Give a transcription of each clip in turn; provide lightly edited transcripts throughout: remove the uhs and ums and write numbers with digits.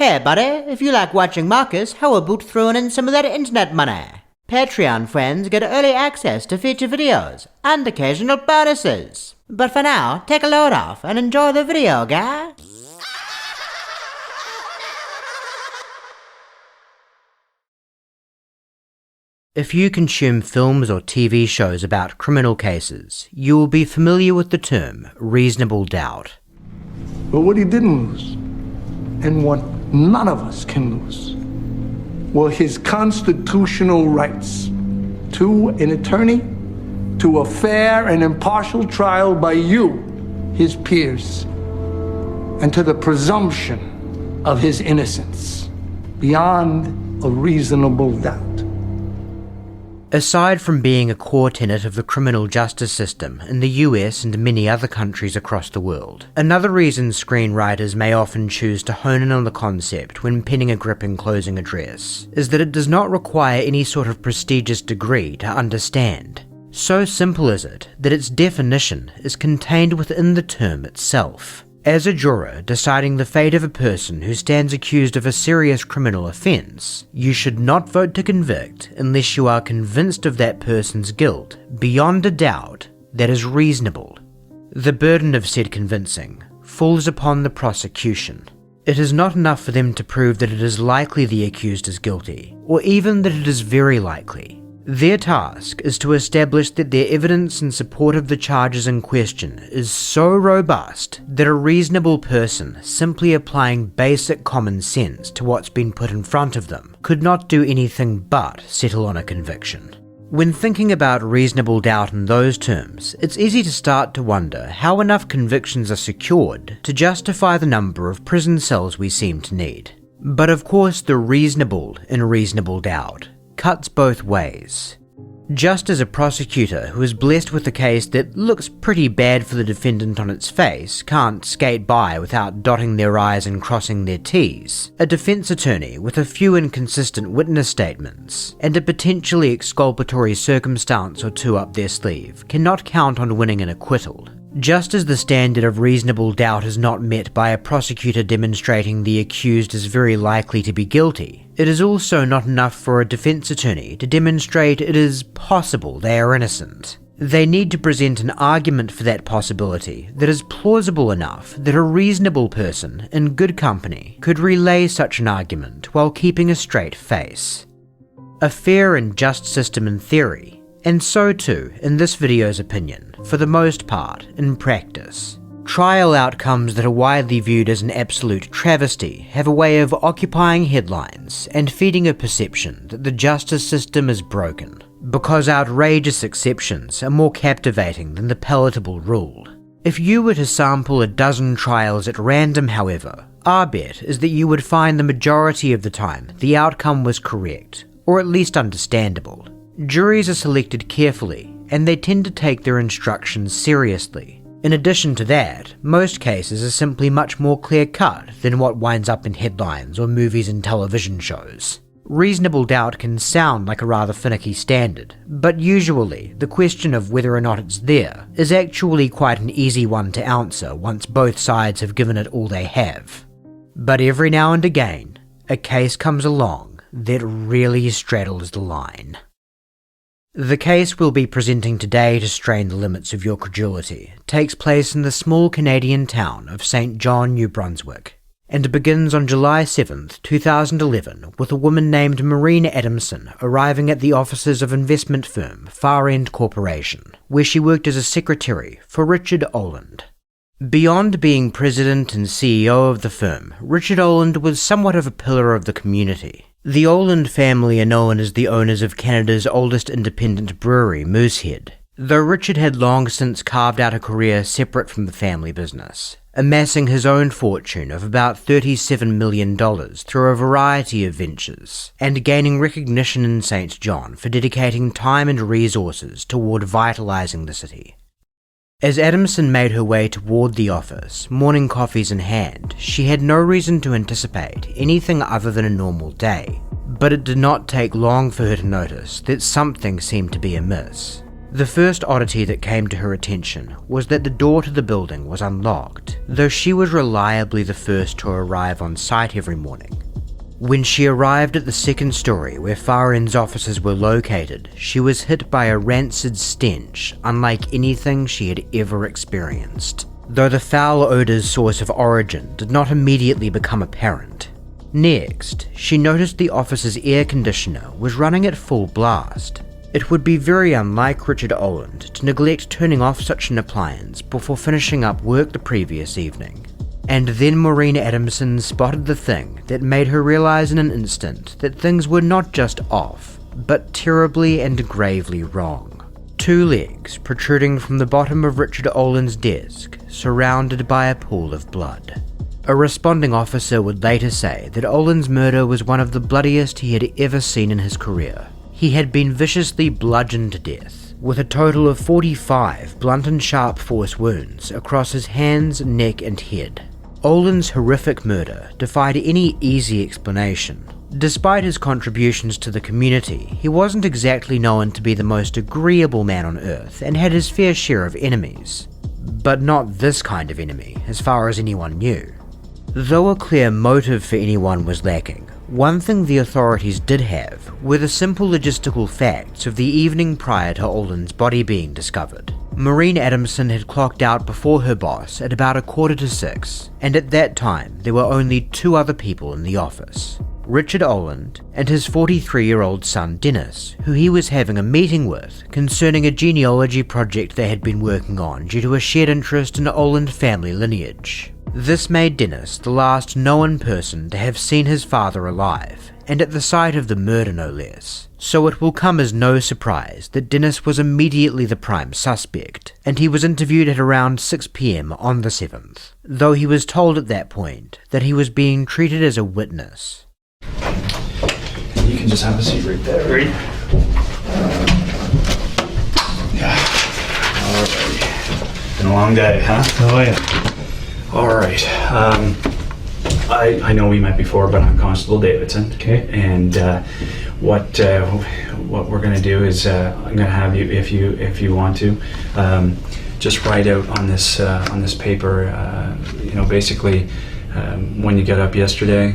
Hey buddy, if you like watching Marcus, how about throwing in some of that internet money? Patreon friends get early access to feature videos and occasional bonuses. But for now, take a load off and enjoy the video, guys. If you consume films or TV shows about criminal cases, you will be familiar with the term reasonable doubt. But what he didn't lose, and what none of us can lose, were his constitutional rights to an attorney, to a fair and impartial trial by you, his peers, and to the presumption of his innocence beyond a reasonable doubt. Aside from being a core tenet of the criminal justice system in the US and many other countries across the world, another reason screenwriters may often choose to hone in on the concept when penning a gripping closing address is that it does not require any sort of prestigious degree to understand. So simple is it that its definition is contained within the term itself. As a juror deciding the fate of a person who stands accused of a serious criminal offence, you should not vote to convict unless you are convinced of that person's guilt beyond a doubt that is reasonable. The burden of said convincing falls upon the prosecution. It is not enough for them to prove that it is likely the accused is guilty, or even that it is very likely. Their task is to establish that their evidence in support of the charges in question is so robust that a reasonable person simply applying basic common sense to what's been put in front of them could not do anything but settle on a conviction. When thinking about reasonable doubt in those terms, it's easy to start to wonder how enough convictions are secured to justify the number of prison cells we seem to need. But of course the reasonable in reasonable doubt cuts both ways. Just as a prosecutor who is blessed with a case that looks pretty bad for the defendant on its face can't skate by without dotting their I's and crossing their T's, a defense attorney with a few inconsistent witness statements and a potentially exculpatory circumstance or two up their sleeve cannot count on winning an acquittal. Just as the standard of reasonable doubt is not met by a prosecutor demonstrating the accused is very likely to be guilty, it is also not enough for a defense attorney to demonstrate it is possible they are innocent. They need to present an argument for that possibility that is plausible enough that a reasonable person in good company could relay such an argument while keeping a straight face. A fair and just system in theory, and so too, in this video's opinion, for the most part, in practice. Trial outcomes that are widely viewed as an absolute travesty have a way of occupying headlines and feeding a perception that the justice system is broken, because outrageous exceptions are more captivating than the palatable rule. If you were to sample a dozen trials at random, however, our bet is that you would find the majority of the time the outcome was correct, or at least understandable. Juries are selected carefully, and they tend to take their instructions seriously. In addition to that, most cases are simply much more clear-cut than what winds up in headlines or movies and television shows. Reasonable doubt can sound like a rather finicky standard, but usually the question of whether or not it's there is actually quite an easy one to answer once both sides have given it all they have. But every now and again, a case comes along that really straddles the line. The case we'll be presenting today to strain the limits of your credulity takes place in the small Canadian town of St. John, New Brunswick, and begins on July 7th, 2011 with a woman named Maureen Adamson arriving at the offices of investment firm Far End Corporation, where she worked as a secretary for Richard Oland. Beyond being president and CEO of the firm, Richard Oland was somewhat of a pillar of the community. The Oland family are known as the owners of Canada's oldest independent brewery, Moosehead, though Richard had long since carved out a career separate from the family business, amassing his own fortune of about $37 million through a variety of ventures, and gaining recognition in St. John for dedicating time and resources toward vitalising the city. As Adamson made her way toward the office, morning coffees in hand, she had no reason to anticipate anything other than a normal day. But it did not take long for her to notice that something seemed to be amiss. The first oddity that came to her attention was that the door to the building was unlocked, though she was reliably the first to arrive on site every morning. When she arrived at the second story where Far End's offices were located, she was hit by a rancid stench unlike anything she had ever experienced, though the foul odor's source of origin did not immediately become apparent. Next, she noticed the office's air conditioner was running at full blast. It would be very unlike Richard Oland to neglect turning off such an appliance before finishing up work the previous evening. And then Maureen Adamson spotted the thing that made her realize in an instant that things were not just off, but terribly and gravely wrong. 2 legs protruding from the bottom of Richard Oland's desk, surrounded by a pool of blood. A responding officer would later say that Oland's murder was one of the bloodiest he had ever seen in his career. He had been viciously bludgeoned to death, with a total of 45 blunt and sharp force wounds across his hands, neck and head. Oland's horrific murder defied any easy explanation. Despite his contributions to the community, he wasn't exactly known to be the most agreeable man on earth and had his fair share of enemies. But not this kind of enemy, as far as anyone knew. Though a clear motive for anyone was lacking, one thing the authorities did have were the simple logistical facts of the evening prior to Oland's body being discovered. Maureen Adamson had clocked out before her boss at about 5:45, and at that time there were only 2 other people in the office. Richard Oland and his 43-year-old son Dennis, who he was having a meeting with concerning a genealogy project they had been working on due to a shared interest in Oland family lineage. This made Dennis the last known person to have seen his father alive, and at the site of the murder no less. So it will come as no surprise that Dennis was immediately the prime suspect, and he was interviewed at around 6 p.m. on the 7th, though he was told at that point that he was being treated as a witness. You can just have a seat right there, right? Yeah. Alrighty. Been a long day, huh? Oh yeah. Alright. I know we met before, but I'm Constable Davidson. Okay. And what we're gonna do is I'm gonna have you, if you want to, just write out on this paper. Basically, when you got up yesterday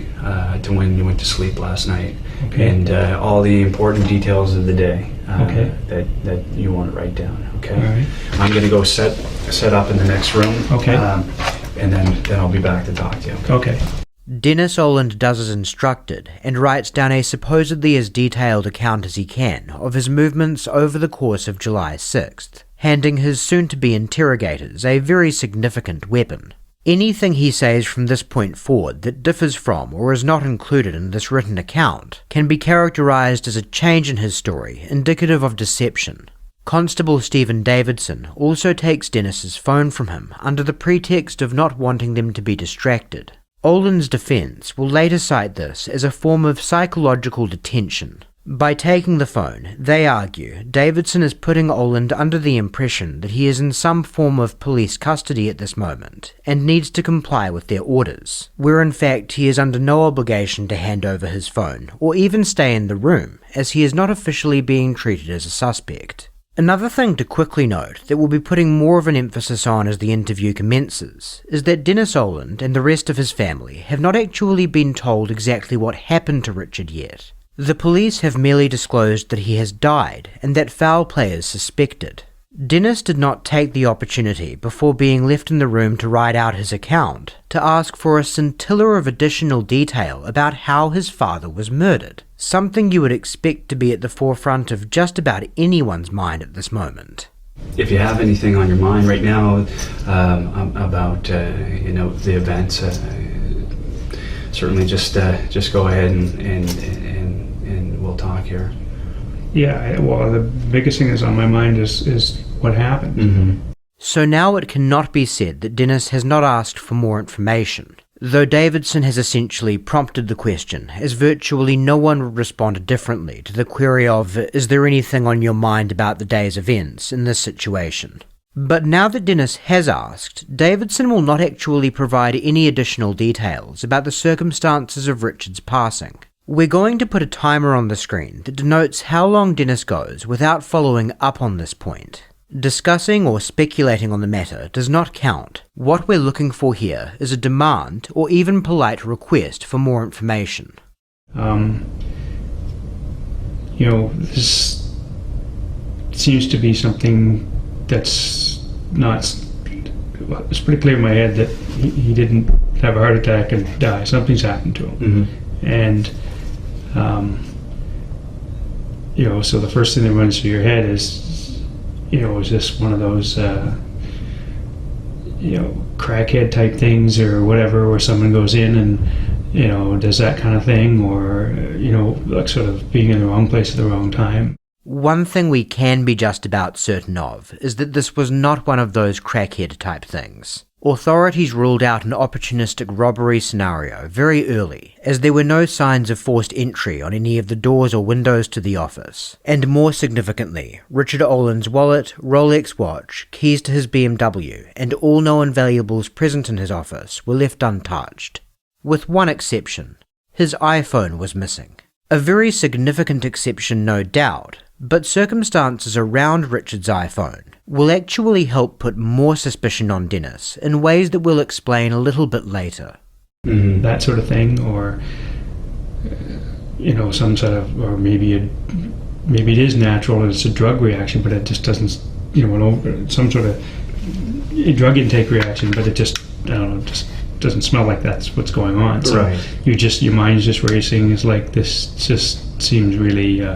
to when you went to sleep last night, okay. And all the important details of the day okay. that you want to write down. Okay. All right. I'm gonna go set up in the next room. Okay. And then I'll be back to talk to you. Okay. Dennis Oland does as instructed and writes down a supposedly as detailed account as he can of his movements over the course of July 6th, handing his soon-to-be interrogators a very significant weapon. Anything he says from this point forward that differs from or is not included in this written account can be characterized as a change in his story indicative of deception. Constable Stephen Davidson also takes Dennis's phone from him under the pretext of not wanting them to be distracted. Oland's defense will later cite this as a form of psychological detention. By taking the phone, they argue Davidson is putting Oland under the impression that he is in some form of police custody at this moment and needs to comply with their orders, where in fact he is under no obligation to hand over his phone or even stay in the room, as he is not officially being treated as a suspect. Another thing to quickly note that we'll be putting more of an emphasis on as the interview commences is that Dennis Oland and the rest of his family have not actually been told exactly what happened to Richard yet. The police have merely disclosed that he has died and that foul play is suspected. Dennis did not take the opportunity before being left in the room to write out his account to ask for a scintilla of additional detail about how his father was murdered, something you would expect to be at the forefront of just about anyone's mind at this moment. If you have anything on your mind right now about the events, certainly just go ahead and we'll talk here. Yeah, well, the biggest thing that's on my mind is what happened. Mm-hmm. So now it cannot be said that Dennis has not asked for more information, though Davidson has essentially prompted the question, as virtually no one would respond differently to the query of, is there anything on your mind about the day's events in this situation? But now that Dennis has asked, Davidson will not actually provide any additional details about the circumstances of Richard's passing. We're going to put a timer on the screen that denotes how long Dennis goes without following up on this point. Discussing or speculating on the matter does not count. What we're looking for here is a demand or even polite request for more information. This seems to be something that's not... It's pretty clear in my head that he didn't have a heart attack and die. Something's happened to him. And, so the first thing that runs through your head is, is this one of those, crackhead type things or whatever, where someone goes in and, does that kind of thing, or, like sort of being in the wrong place at the wrong time. One thing we can be just about certain of is that this was not one of those crackhead type things. Authorities ruled out an opportunistic robbery scenario very early, as there were no signs of forced entry on any of the doors or windows to the office. And more significantly, Richard Oland's wallet, Rolex watch, keys to his BMW, and all known valuables present in his office were left untouched. With one exception, his iPhone was missing. A very significant exception, no doubt, but circumstances around Richard's iPhone will actually help put more suspicion on Dennis in ways that we'll explain a little bit later. That sort of thing, or some sort of, or maybe it is natural and it's a drug reaction, but it just doesn't, some sort of drug intake reaction, but it just, just doesn't smell like that's what's going on. So right. Your mind's just racing. It's like, this just seems really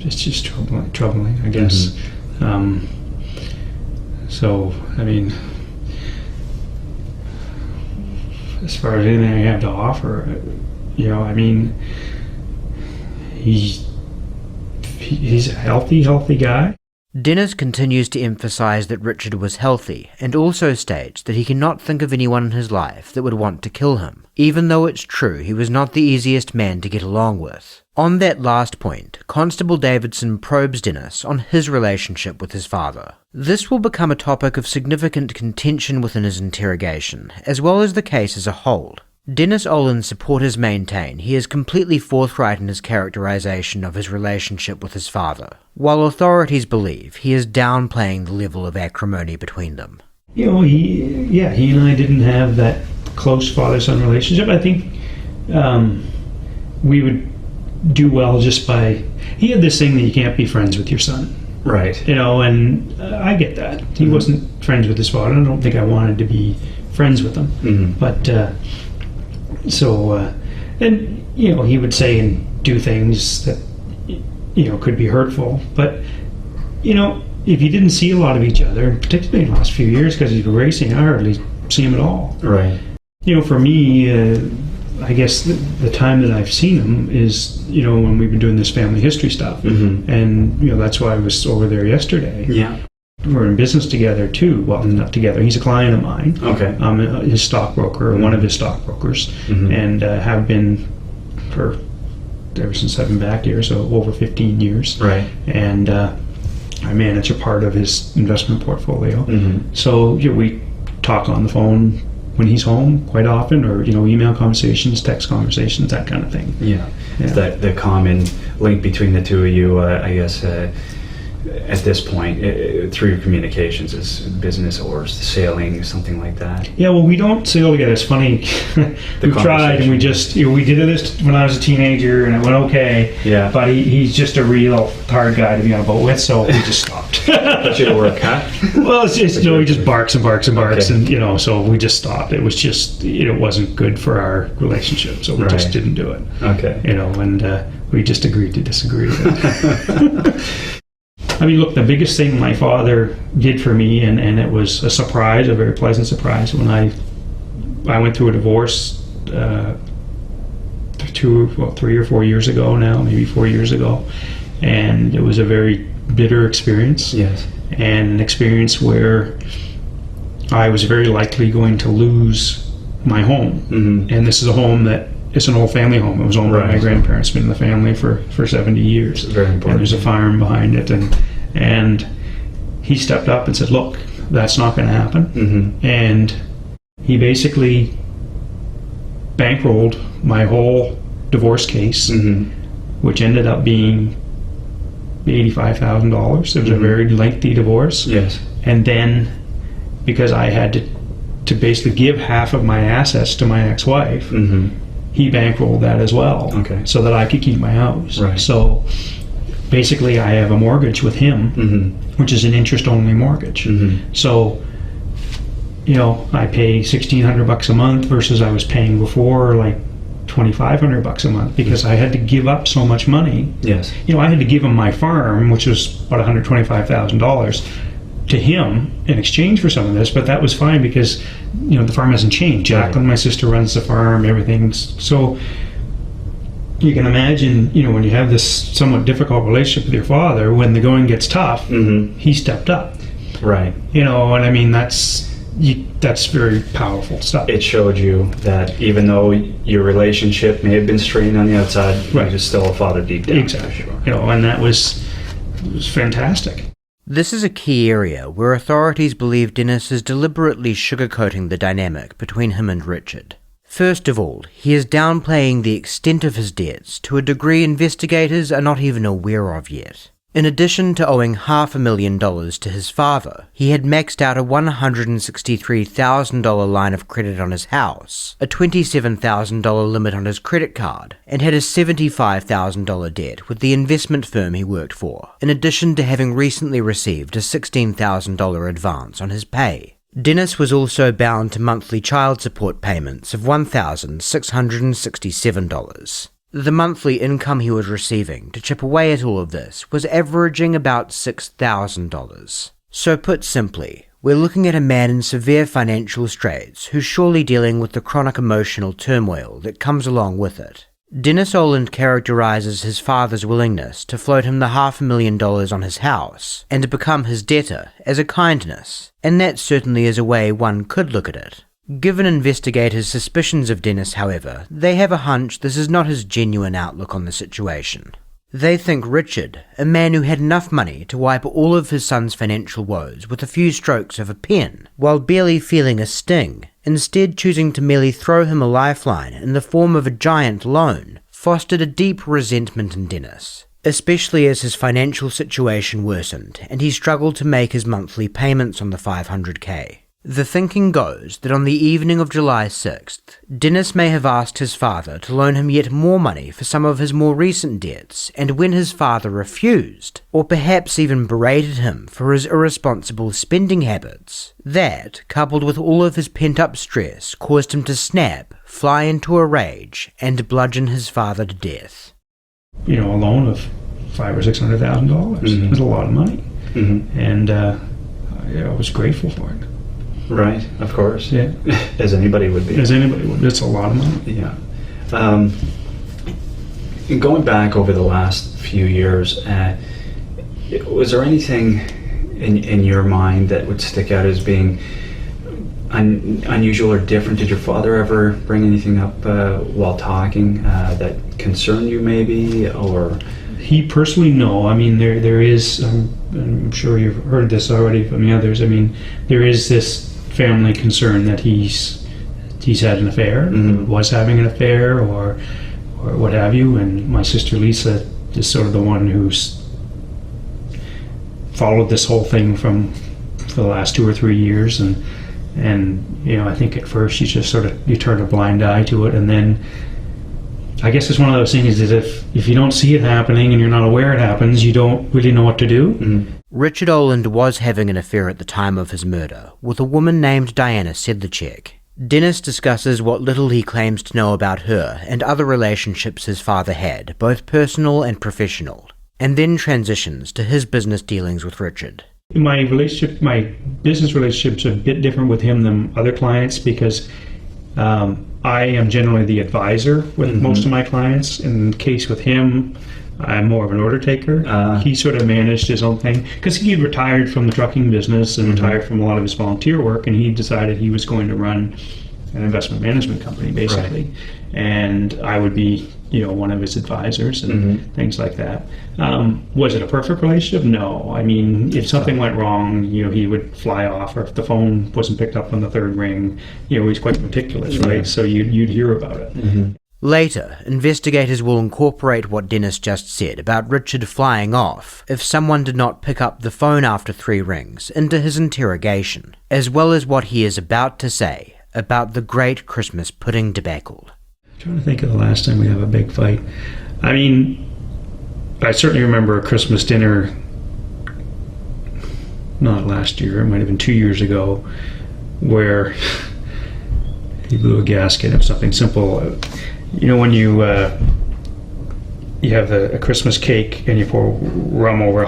it's just troubling, I guess. So, I mean, as far as anything I have to offer, he's a healthy guy. Dennis continues to emphasize that Richard was healthy, and also states that he cannot think of anyone in his life that would want to kill him, even though it's true he was not the easiest man to get along with. On that last point, Constable Davidson probes Dennis on his relationship with his father. This will become a topic of significant contention within his interrogation, as well as the case as a whole. Dennis Oland's supporters maintain he is completely forthright in his characterization of his relationship with his father, while authorities believe he is downplaying the level of acrimony between them. He and I didn't have that close father-son relationship. I think we would do well just by... He had this thing that you can't be friends with your son. Right. And I get that. He wasn't friends with his father. I don't think I wanted to be friends with him. But... and he would say and do things that could be hurtful, but if you didn't see a lot of each other, and particularly in the last few years because he's been racing, I hardly see him at all. Right. For me, I guess the time that I've seen him is when we've been doing this family history stuff, and that's why I was over there yesterday. Yeah. We're in business together too. Well, not together. He's a client of mine. Okay. I'm his stockbroker, one of his stockbrokers, and have been ever since I've been back here, so over 15 years. Right. And I manage a part of his investment portfolio. So we talk on the phone when he's home quite often, or email conversations, text conversations, that kind of thing. Yeah. The common link between the two of you, I guess. At this point, through your communications, is business or sailing, something like that? Yeah, well, we don't sail together. It's funny. We tried, and we just, we did this when I was a teenager, and it went okay. Yeah. But he's just a real hard guy to be on a boat with, so we just stopped. That should work, huh? Well, it's just, he just barks and barks and barks, okay. and, so we just stopped. It was just, it wasn't good for our relationship, so we just didn't do it. Okay. And we just agreed to disagree. I mean, look, the biggest thing my father did for me, and it was a surprise, a very pleasant surprise, when I went through a divorce 3 or 4 years ago now, maybe 4 years ago, and it was a very bitter experience. Yes. And an experience where I was very likely going to lose my home. And this is a home that it's an old family home. It was owned by my grandparents, been in the family for 70 years. Very important. And there's a farm behind it. And he stepped up and said, look, that's not going to happen. And he basically bankrolled my whole divorce case, which ended up being $85,000. It was a very lengthy divorce. Yes. And then, because I had to basically give half of my assets to my ex-wife, he bankrolled that as well, so that I could keep my house. Right. So basically, I have a mortgage with him, which is an interest-only mortgage. So, you know, I pay $1,600 a month versus I was paying before like $2,500 a month, because I had to give up so much money. Yes. You know, I had to give him my farm, which was about $125,000, to him in exchange for some of this, but that was fine because, you know, the farm hasn't changed. Jacqueline, my sister, runs the farm, everything's, so you can imagine, you know, when you have this somewhat difficult relationship with your father, when the going gets tough, he stepped up. Right. You know, and I mean, that's very powerful stuff. It showed you that even though your relationship may have been strained on the outside, Right. he was still a father deep down. Exactly. You know, and that was fantastic. This is a key area where authorities believe Dennis is deliberately sugarcoating the dynamic between him and Richard. First of all, he is downplaying the extent of his debts to a degree investigators are not even aware of yet. In addition to owing $500,000 to his father, he had maxed out a $163,000 line of credit on his house, a $27,000 limit on his credit card, and had a $75,000 debt with the investment firm he worked for, in addition to having recently received a $16,000 advance on his pay. Dennis was also bound to monthly child support payments of $1,667. The monthly income he was receiving to chip away at all of this was averaging about $6,000. So put simply, we're looking at a man in severe financial straits who's surely dealing with the chronic emotional turmoil that comes along with it. Dennis Oland characterizes his father's willingness to float him the $500,000 on his house and to become his debtor as a kindness, and that certainly is a way one could look at it. Given investigators' suspicions of Dennis, however, they have a hunch this is not his genuine outlook on the situation. They think Richard, a man who had enough money to wipe all of his son's financial woes with a few strokes of a pen, while barely feeling a sting, instead choosing to merely throw him a lifeline in the form of a giant loan, fostered a deep resentment in Dennis, especially as his financial situation worsened and he struggled to make his monthly payments on the $500K. The thinking goes that on the evening of July 6th, Dennis may have asked his father to loan him yet more money for some of his more recent debts, and when his father refused, or perhaps even berated him for his irresponsible spending habits, that, coupled with all of his pent-up stress, caused him to snap, fly into a rage, and bludgeon his father to death. You know, a loan of $500,000 or $600,000. It was a lot of money. And I was grateful for it. Right, of course. Yeah. As anybody would be. As anybody would. It's a lot of money. Yeah. Going back over the last few years, was there anything in your mind that would stick out as being unusual or different? Did your father ever bring anything up while talking that concerned you maybe, or? He personally, no. I mean, there is, I'm sure you've heard this already from the others, I mean, there is this family concern that he's had an affair, was having an affair, or what have you, and my sister Lisa is sort of the one who's followed this whole thing for the last 2 or 3 years, and you know, I think at first you turn a blind eye to it, and then I guess it's one of those things that if you don't see it happening and you're not aware it happens, you don't really know what to do. Richard Oland was having an affair at the time of his murder with a woman named Diana Sedlacek. Dennis discusses what little he claims to know about her and other relationships his father had, both personal and professional, and then transitions to his business dealings with Richard. My business relationship's a bit different with him than other clients because I am generally the advisor with most of my clients. In the case with him, I'm more of an order taker. He sort of managed his own thing because he had retired from the trucking business and retired from a lot of his volunteer work, and he decided he was going to run an investment management company, basically. Right. And I would be, one of his advisors and things like that. Was it a perfect relationship? No. I mean, if something went wrong, he would fly off, or if the phone wasn't picked up on the third ring, he's quite meticulous, right? So you'd hear about it. Later, investigators will incorporate what Dennis just said about Richard flying off if someone did not pick up the phone after 3 rings into his interrogation, as well as what he is about to say about the great Christmas pudding debacle. I'm trying to think of the last time we had a big fight. I mean, I certainly remember a Christmas dinner, not last year, it might have been 2 years ago, where he blew a gasket of something simple. When you have a Christmas cake and you pour hot rum over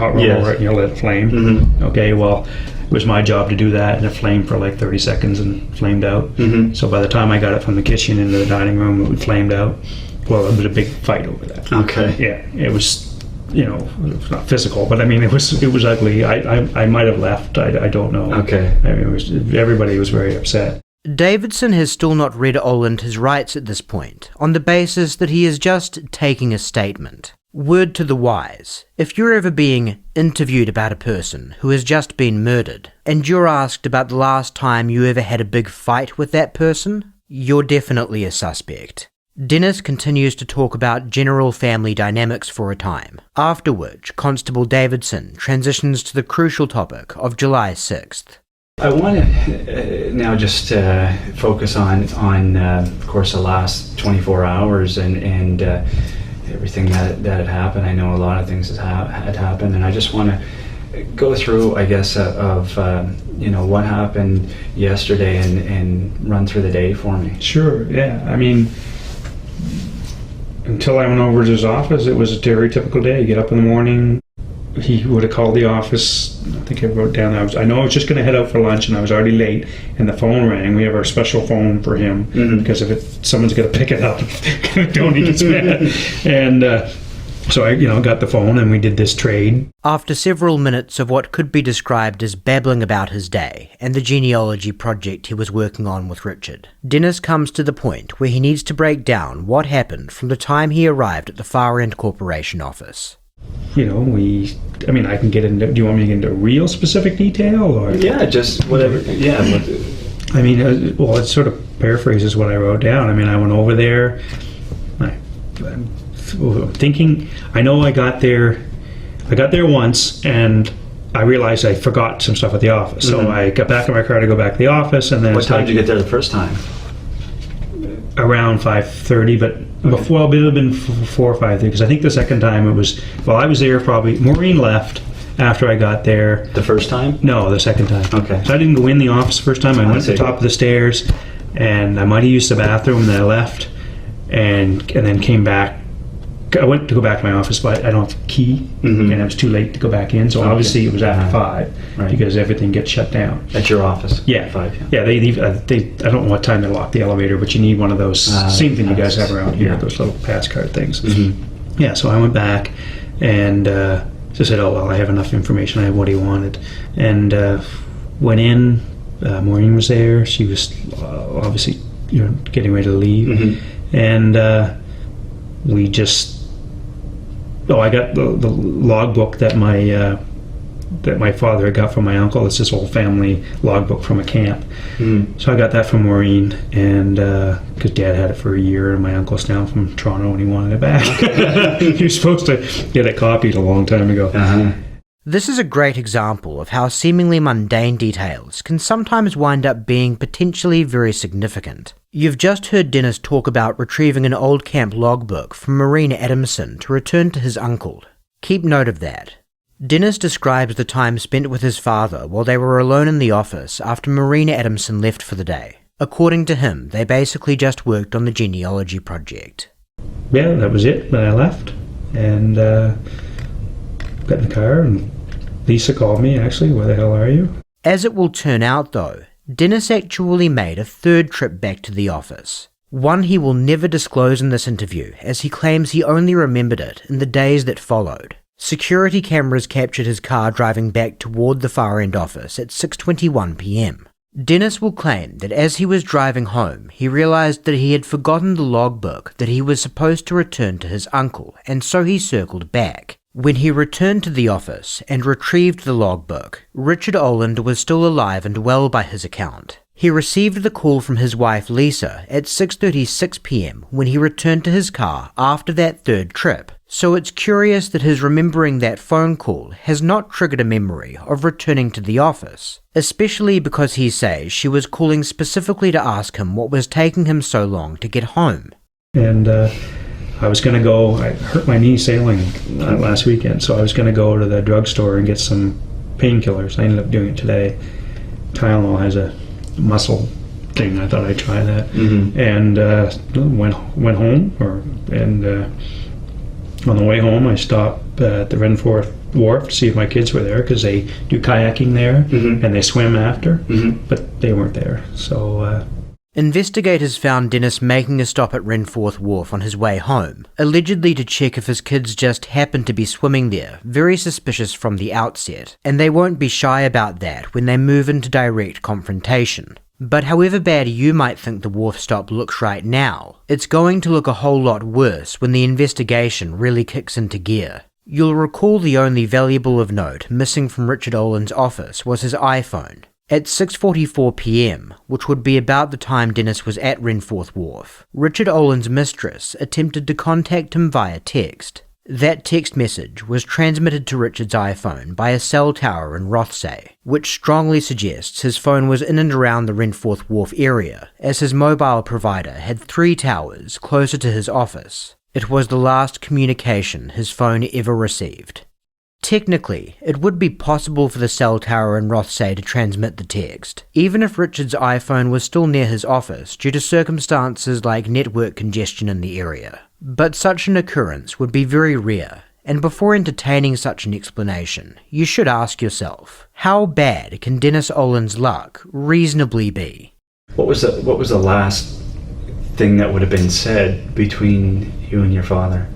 it and you let it flame. Okay, well, it was my job to do that, and it flamed for like 30 seconds and flamed out. So by the time I got it from the kitchen into the dining room, it flamed out. Well, it was a big fight over that. Okay. Yeah, it was, it was not physical, but I mean, it was ugly. I might have left. I don't know. Okay. I mean, everybody was very upset. Davidson has still not read Oland his rights at this point, on the basis that he is just taking a statement. Word to the wise, if you're ever being interviewed about a person who has just been murdered, and you're asked about the last time you ever had a big fight with that person, you're definitely a suspect. Dennis continues to talk about general family dynamics for a time, after which Constable Davidson transitions to the crucial topic of July 6th. I want to now just focus on of course, the last 24 hours and everything that had happened. I know a lot of things had happened, and I just want to go through, I guess, of what happened yesterday and run through the day for me. Sure. Yeah. I mean, until I went over to his office, it was a very typical day. You get up in the morning. He would have called the office. I think I wrote down. I know I was just going to head out for lunch, and I was already late. And the phone rang. We have our special phone for him because if someone's going to pick it up, don't he gets mad. And so I, got the phone, and we did this trade. After several minutes of what could be described as babbling about his day and the genealogy project he was working on with Richard, Dennis comes to the point where he needs to break down what happened from the time he arrived at the Far End Corporation office. I can get into, do you want me to get into real specific detail? Or? Yeah, just whatever, yeah. I mean, it sort of paraphrases what I wrote down. I mean, I went over there, I'm thinking, I know I got there once, and I realized I forgot some stuff at the office. So I got back in my car to go back to the office, and then... What time did you get there the first time? Around 5:30, but before, it would have been 4 or 5:30, because I think the second time it was, I was there probably, Maureen left after I got there. The first time? No, the second time. Okay. So I didn't go in the office the first time. I went to the top of the stairs, and I might have used the bathroom, and then I left, and then came back. I went to go back to my office, but I don't have a key, and it was too late to go back in, so obviously it was after 5, because everything gets shut down. At your office? Yeah. 5, yeah. They I don't know what time they lock the elevator, but you need one of those, same thing you guys have around here, those little pass card things. Yeah, so I went back, and just said, oh, well, I have enough information, I have what he wanted. And went in, Maureen was there, she was obviously getting ready to leave, and we just... I got the logbook that my father had got from my uncle. It's this whole family logbook from a camp. So I got that from Maureen, and because Dad had it for a year, and my uncle's down from Toronto, and he wanted it back. He was supposed to get it copied a long time ago. This is a great example of how seemingly mundane details can sometimes wind up being potentially very significant. You've just heard Dennis talk about retrieving an old camp logbook from Maureen Adamson to return to his uncle. Keep note of that. Dennis describes the time spent with his father while they were alone in the office after Maureen Adamson left for the day. According to him, they basically just worked on the genealogy project. Yeah, that was it. Then I left, and got in the car, and Lisa called me, actually. Where the hell are you? As it will turn out, though, Dennis actually made a third trip back to the office. One he will never disclose in this interview, as he claims he only remembered it in the days that followed. Security cameras captured his car driving back toward the Far End office at 6:21 p.m. Dennis will claim that as he was driving home, he realized that he had forgotten the logbook that he was supposed to return to his uncle, and so he circled back. When he returned to the office and retrieved the logbook, Richard Oland was still alive and well by his account. He received the call from his wife Lisa at 6:36 p.m. when he returned to his car after that third trip, so it's curious that his remembering that phone call has not triggered a memory of returning to the office, especially because he says she was calling specifically to ask him what was taking him so long to get home. And I was going to go, I hurt my knee sailing last weekend, so I was going to go to the drugstore and get some painkillers. I ended up doing it today. Tylenol has a muscle thing. I thought I'd try that. And went home, and on the way home I stopped at the Renforth Wharf to see if my kids were there, because they do kayaking there, and they swim after, but they weren't there. So investigators found Dennis making a stop at Renforth Wharf on his way home, allegedly to check if his kids just happened to be swimming there, very suspicious from the outset, and they won't be shy about that when they move into direct confrontation. But however bad you might think the wharf stop looks right now, it's going to look a whole lot worse when the investigation really kicks into gear. You'll recall the only valuable of note missing from Richard Oland's office was his iPhone. At 6:44 p.m, which would be about the time Dennis was at Renforth Wharf, Richard Oland's mistress attempted to contact him via text. That text message was transmitted to Richard's iPhone by a cell tower in Rothsay, which strongly suggests his phone was in and around the Renforth Wharf area, as his mobile provider had 3 towers closer to his office. It was the last communication his phone ever received. Technically, it would be possible for the cell tower in Rothsay to transmit the text, even if Richard's iPhone was still near his office due to circumstances like network congestion in the area. But such an occurrence would be very rare, and before entertaining such an explanation, you should ask yourself, how bad can Dennis Oland's luck reasonably be? What was the last thing that would have been said between you and your father?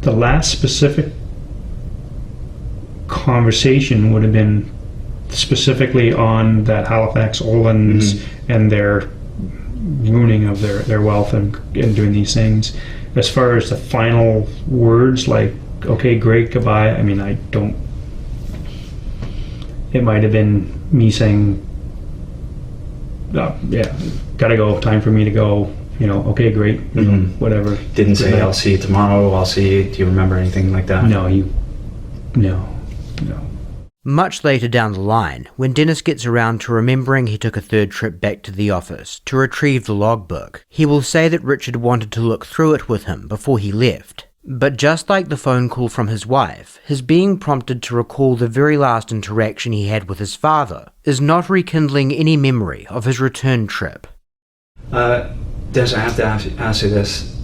the last specific conversation would have been specifically on that Halifax Oland's and their ruining of their wealth and doing these things. As far as the final words, like, okay, great, goodbye, I mean, I don't... It might have been me saying, yeah, gotta go, time for me to go, you know, okay, great, you know, whatever. Didn't say, I'll see you tomorrow, I'll see you. Do you remember anything like that? No. Much later down the line, when Dennis gets around to remembering he took a third trip back to the office to retrieve the logbook, he will say that Richard wanted to look through it with him before he left. But just like the phone call from his wife, his being prompted to recall the very last interaction he had with his father is not rekindling any memory of his return trip. Des, I have to ask you this.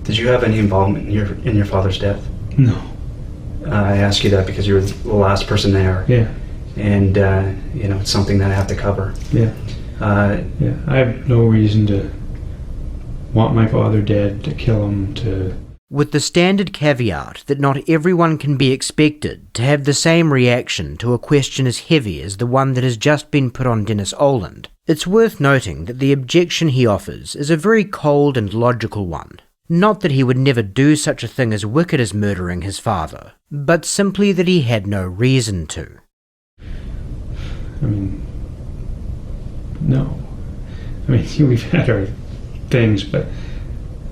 Did you have any involvement in your father's death? No. I ask you that because you were the last person there. Yeah. And, you know, it's something that I have to cover. Yeah. Yeah. I have no reason to want my father dead, to kill him, to... With the standard caveat that not everyone can be expected to have the same reaction to a question as heavy as the one that has just been put on Dennis Oland, it's worth noting that the objection he offers is a very cold and logical one. Not that he would never do such a thing as wicked as murdering his father, but simply that he had no reason to. I mean, no. I mean, we've had our things, but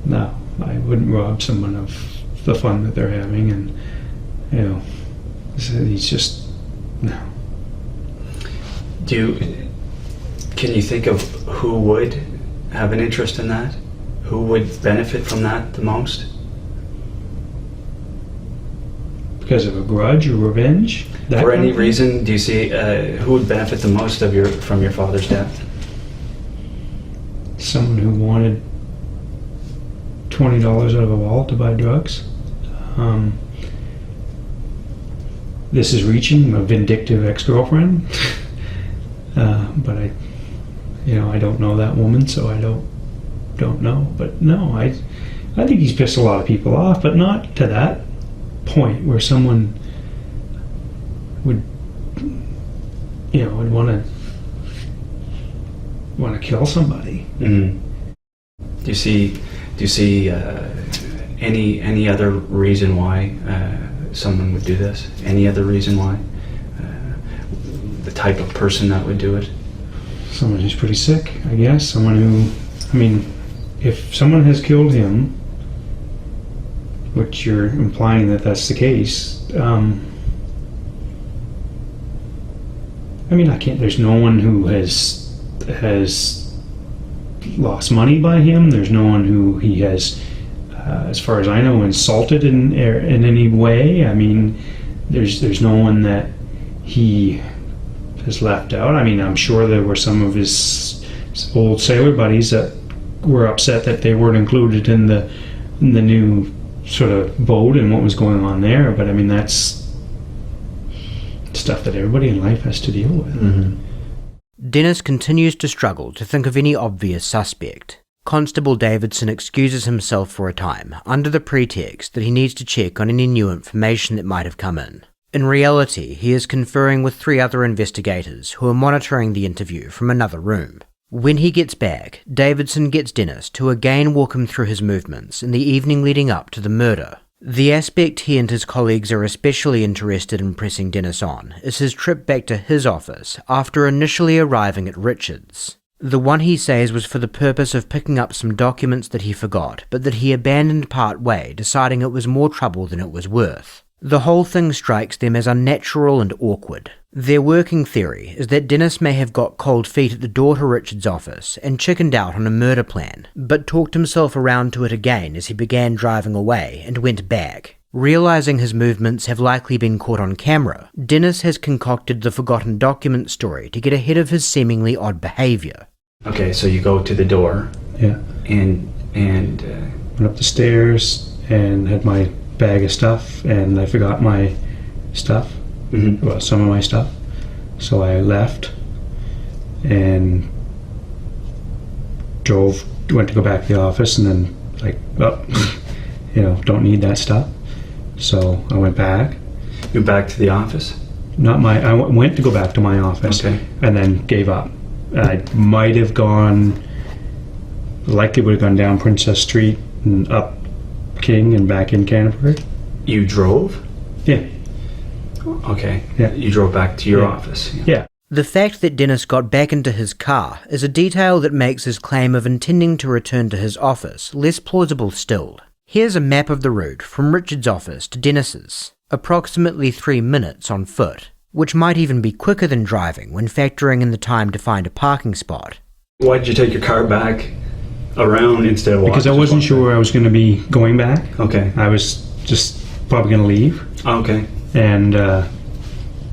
no, I wouldn't rob someone of the fun that they're having, and, you know, he's just, no. Can you think of who would have an interest in that? Who would benefit from that the most? Because of a grudge or revenge? For any reason, do you see who would benefit the most from your father's death? Someone who wanted $20 out of a wallet to buy drugs. This is reaching a vindictive ex-girlfriend, but I don't know that woman, so I don't know. But no, I think he's pissed a lot of people off, but not to that point where someone would would want to kill somebody. Mm-hmm. Do you see any other reason why someone would do this? Any other reason why? The type of person that would do it? Someone who's pretty sick, I guess. Someone who, if someone has killed him, which you're implying that that's the case, I can't. There's no one who has lost money by him. There's no one who he has, as far as I know, insulted in any way. There's no one that he has left out. I'm sure there were some of his old sailor buddies that were upset that they weren't included in the new sort of boat and what was going on there. But that's stuff that everybody in life has to deal with. Mm-hmm. Dennis continues to struggle to think of any obvious suspect. Constable Davidson excuses himself for a time, under the pretext that he needs to check on any new information that might have come in. In reality, he is conferring with 3 other investigators who are monitoring the interview from another room. When he gets back, Davidson gets Dennis to again walk him through his movements in the evening leading up to the murder. The aspect he and his colleagues are especially interested in pressing Dennis on is his trip back to his office after initially arriving at Richard's. The one he says was for the purpose of picking up some documents that he forgot, but that he abandoned part way, deciding it was more trouble than it was worth. The whole thing strikes them as unnatural and awkward. Their working theory is that Dennis may have got cold feet at the door to Richard's office and chickened out on a murder plan, but talked himself around to it again as he began driving away and went back. Realizing his movements have likely been caught on camera, Dennis has concocted the forgotten document story to get ahead of his seemingly odd behavior. Okay, so you go to the door. Yeah. And went up the stairs and had my bag of stuff, and I forgot my stuff. Mm-hmm. Well, some of my stuff. So I left and went to go back to the office, and then don't need that stuff. So I went back. You back to the office? I went to go back to my office. Okay. And then gave up. I might have likely would have gone down Princess Street and up King and back in Canterbury. You drove? Yeah. Okay. Yeah. You drove back to your office? Yeah. The fact that Dennis got back into his car is a detail that makes his claim of intending to return to his office less plausible still. Here's a map of the route from Richard's office to Dennis's, approximately 3 minutes on foot, which might even be quicker than driving when factoring in the time to find a parking spot. Why did you take your car back around instead of walking? Because I wasn't sure I was going to be going back. Okay. I was just probably going to leave. Okay. And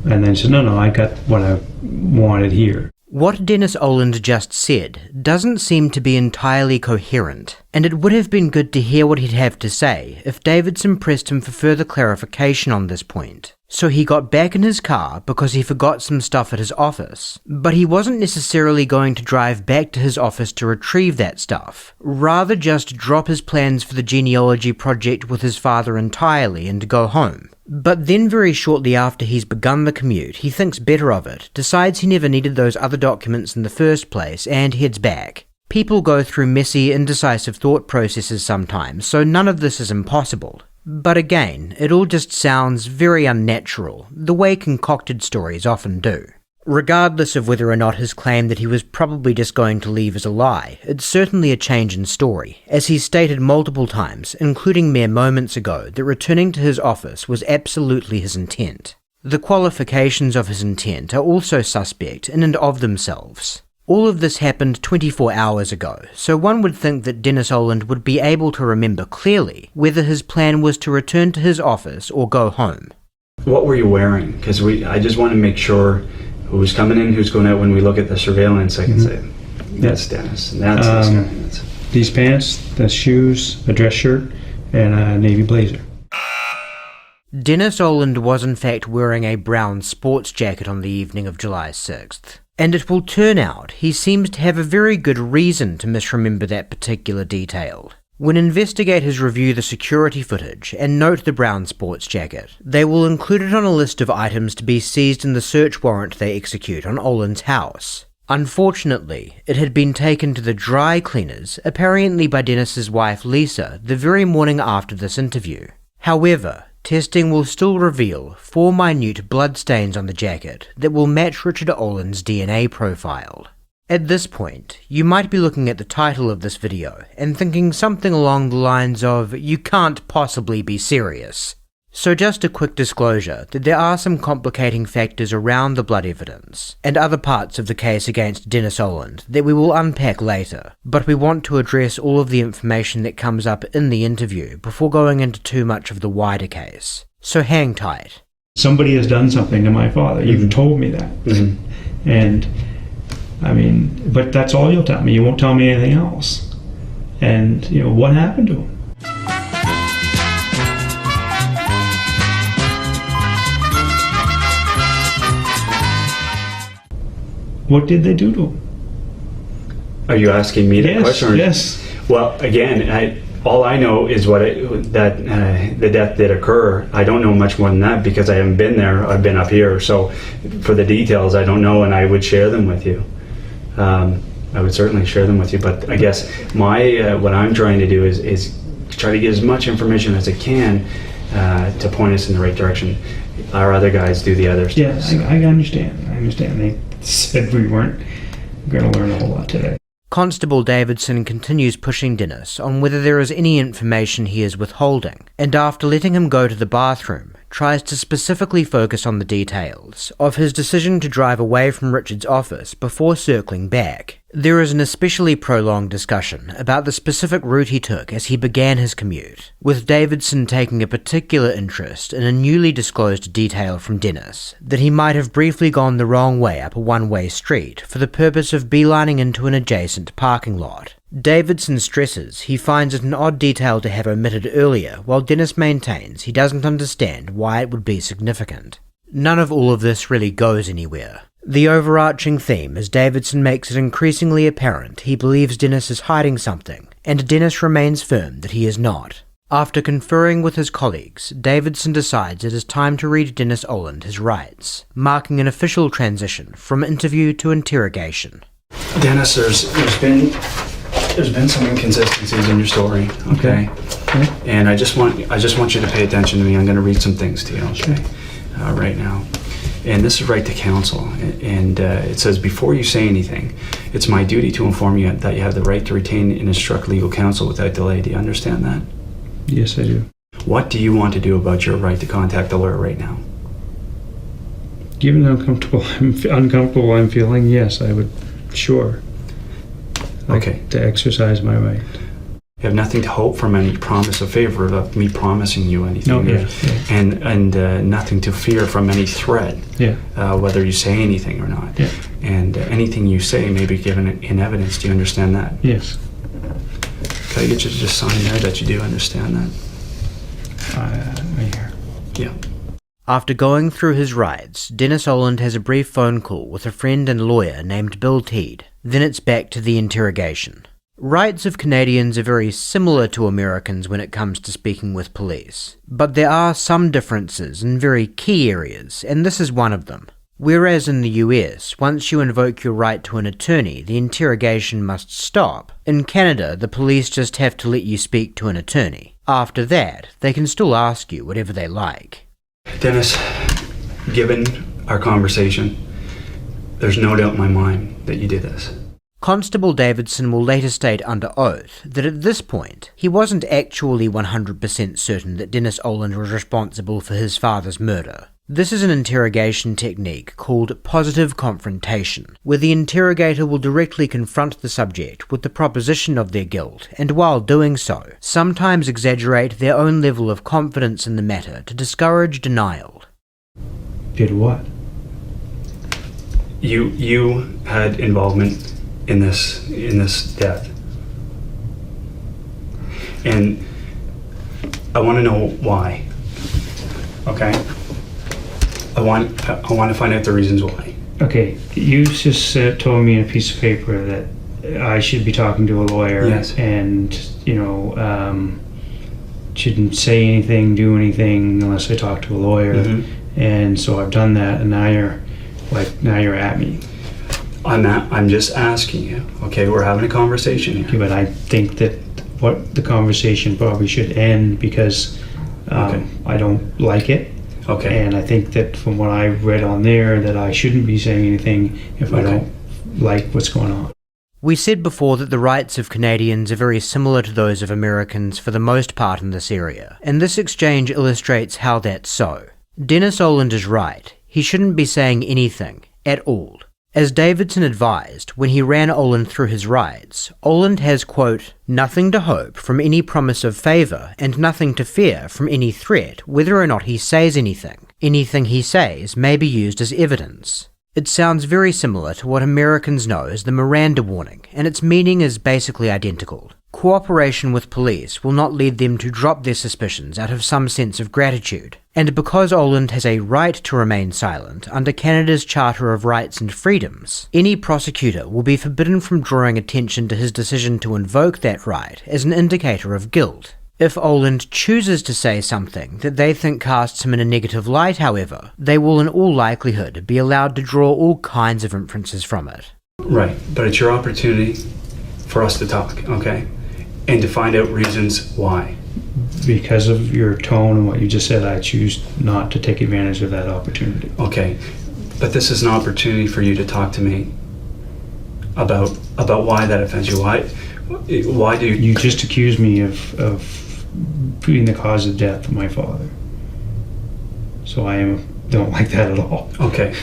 then said, no, I got what I wanted here. What Dennis Oland just said doesn't seem to be entirely coherent, and it would have been good to hear what he'd have to say if Davidson pressed him for further clarification on this point. So he got back in his car because he forgot some stuff at his office, but he wasn't necessarily going to drive back to his office to retrieve that stuff, rather just drop his plans for the genealogy project with his father entirely and go home. But then very shortly after he's begun the commute, he thinks better of it, decides he never needed those other documents in the first place, and heads back. People go through messy, indecisive thought processes sometimes, so none of this is impossible. But again, it all just sounds very unnatural, the way concocted stories often do. Regardless of whether or not his claim that he was probably just going to leave is a lie, it's certainly a change in story, as he's stated multiple times, including mere moments ago, that returning to his office was absolutely his intent. The qualifications of his intent are also suspect in and of themselves. All of this happened 24 hours ago, so one would think that Dennis Oland would be able to remember clearly whether his plan was to return to his office or go home. What were you wearing? Because I just want to make sure who's coming in, who's going out. When we look at the surveillance, I can say, that's Dennis, and that's this guy. These pants, the shoes, a dress shirt, and a navy blazer. Dennis Oland was in fact wearing a brown sports jacket on the evening of July 6th. And it will turn out he seems to have a very good reason to misremember that particular detail. When investigators review the security footage and note the brown sports jacket, they will include it on a list of items to be seized in the search warrant they execute on Oland's house. Unfortunately, it had been taken to the dry cleaners, apparently by Dennis's wife Lisa, the very morning after this interview. However, testing will still reveal 4 minute bloodstains on the jacket that will match Richard Oland's DNA profile. At this point, you might be looking at the title of this video and thinking something along the lines of, "You can't possibly be serious." So just a quick disclosure that there are some complicating factors around the blood evidence and other parts of the case against Dennis Oland that we will unpack later, but we want to address all of the information that comes up in the interview before going into too much of the wider case. So hang tight. Somebody has done something to my father. You've told me that. And I mean, but that's all you'll tell me. You won't tell me anything else. And, you know, what happened to him? What did they do to him? Are you asking me that question? Yes. Well, again, all I know is that the death did occur. I don't know much more than that because I haven't been there. I've been up here. So for the details, I don't know, and I would share them with you. I would certainly share them with you. But I guess what I'm trying to do is try to get as much information as I can to point us in the right direction. Our other guys do the other stuff. Yes, I understand. I understand. They said we weren't going to learn a whole lot today. Constable Davidson continues pushing Dennis on whether there is any information he is withholding, and after letting him go to the bathroom, tries to specifically focus on the details of his decision to drive away from Richard's office before circling back. There is an especially prolonged discussion about the specific route he took as he began his commute, with Davidson taking a particular interest in a newly disclosed detail from Dennis that he might have briefly gone the wrong way up a one-way street for the purpose of beelining into an adjacent parking lot. Davidson stresses he finds it an odd detail to have omitted earlier, while Dennis maintains he doesn't understand why it would be significant. None of all of this really goes anywhere. The overarching theme is Davidson makes it increasingly apparent he believes Dennis is hiding something, and Dennis remains firm that he is not. After conferring with his colleagues, Davidson decides it is time to read Dennis Oland his rights, marking an official transition from interview to interrogation. Dennis, there's been some inconsistencies in your story, okay? And I just want you to pay attention to me. I'm going to read some things to you, okay? Right now. And this is right to counsel. And it says, before you say anything, it's my duty to inform you that you have the right to retain and instruct legal counsel without delay. Do you understand that? Yes, I do. What do you want to do about your right to contact the lawyer right now? Given how uncomfortable I'm feeling, yes, I would, sure. Okay. To exercise my right. You have nothing to hope from any promise of favor of me promising you anything. No, yeah. And nothing to fear from any threat, whether you say anything or not. Yeah. And anything you say may be given in evidence. Do you understand that? Yes. Can I get you to just sign there that you do understand that? Right here. Yeah. After going through his rights, Dennis Oland has a brief phone call with a friend and lawyer named Bill Teed. Then it's back to the interrogation. Rights of Canadians are very similar to Americans when it comes to speaking with police, but there are some differences in very key areas, and this is one of them. Whereas in the US, once you invoke your right to an attorney, the interrogation must stop. In Canada, the police just have to let you speak to an attorney. After that, they can still ask you whatever they like. Dennis, given our conversation, there's no doubt in my mind that you did this. Constable Davidson will later state under oath that at this point, he wasn't actually 100% certain that Dennis Oland was responsible for his father's murder. This is an interrogation technique called positive confrontation, where the interrogator will directly confront the subject with the proposition of their guilt, and while doing so, sometimes exaggerate their own level of confidence in the matter to discourage denial. Did what? You had involvement in this death, and I want to know why. Okay, I want to find out the reasons why. Okay, you just told me in a piece of paper that I should be talking to a lawyer, Yes. and shouldn't say anything, do anything unless I talk to a lawyer. And so I've done that, and now you're at me. I'm just asking you. Okay, we're having a conversation here. But I think that what the conversation probably should end, because I don't like it. Okay. And I think that from what I read on there, that I shouldn't be saying anything if I don't like what's going on. We said before that the rights of Canadians are very similar to those of Americans for the most part in this area, and this exchange illustrates how that's so. Dennis Oland is right. He shouldn't be saying anything, at all. As Davidson advised when he ran Oland through his rights, Oland has, quote, nothing to hope from any promise of favour and nothing to fear from any threat whether or not he says anything. Anything he says may be used as evidence. It sounds very similar to what Americans know as the Miranda warning, and its meaning is basically identical. Cooperation with police will not lead them to drop their suspicions out of some sense of gratitude. And because Oland has a right to remain silent under Canada's Charter of Rights and Freedoms, any prosecutor will be forbidden from drawing attention to his decision to invoke that right as an indicator of guilt. If Oland chooses to say something that they think casts him in a negative light, however, they will in all likelihood be allowed to draw all kinds of inferences from it. Right, but it's your opportunity for us to talk, okay? And to find out reasons why. Because of your tone and what you just said, I choose not to take advantage of that opportunity. Okay, but this is an opportunity for you to talk to me about why that offends you. Why do you just accused me of putting the cause of death of my father? So I don't like that at all. Okay.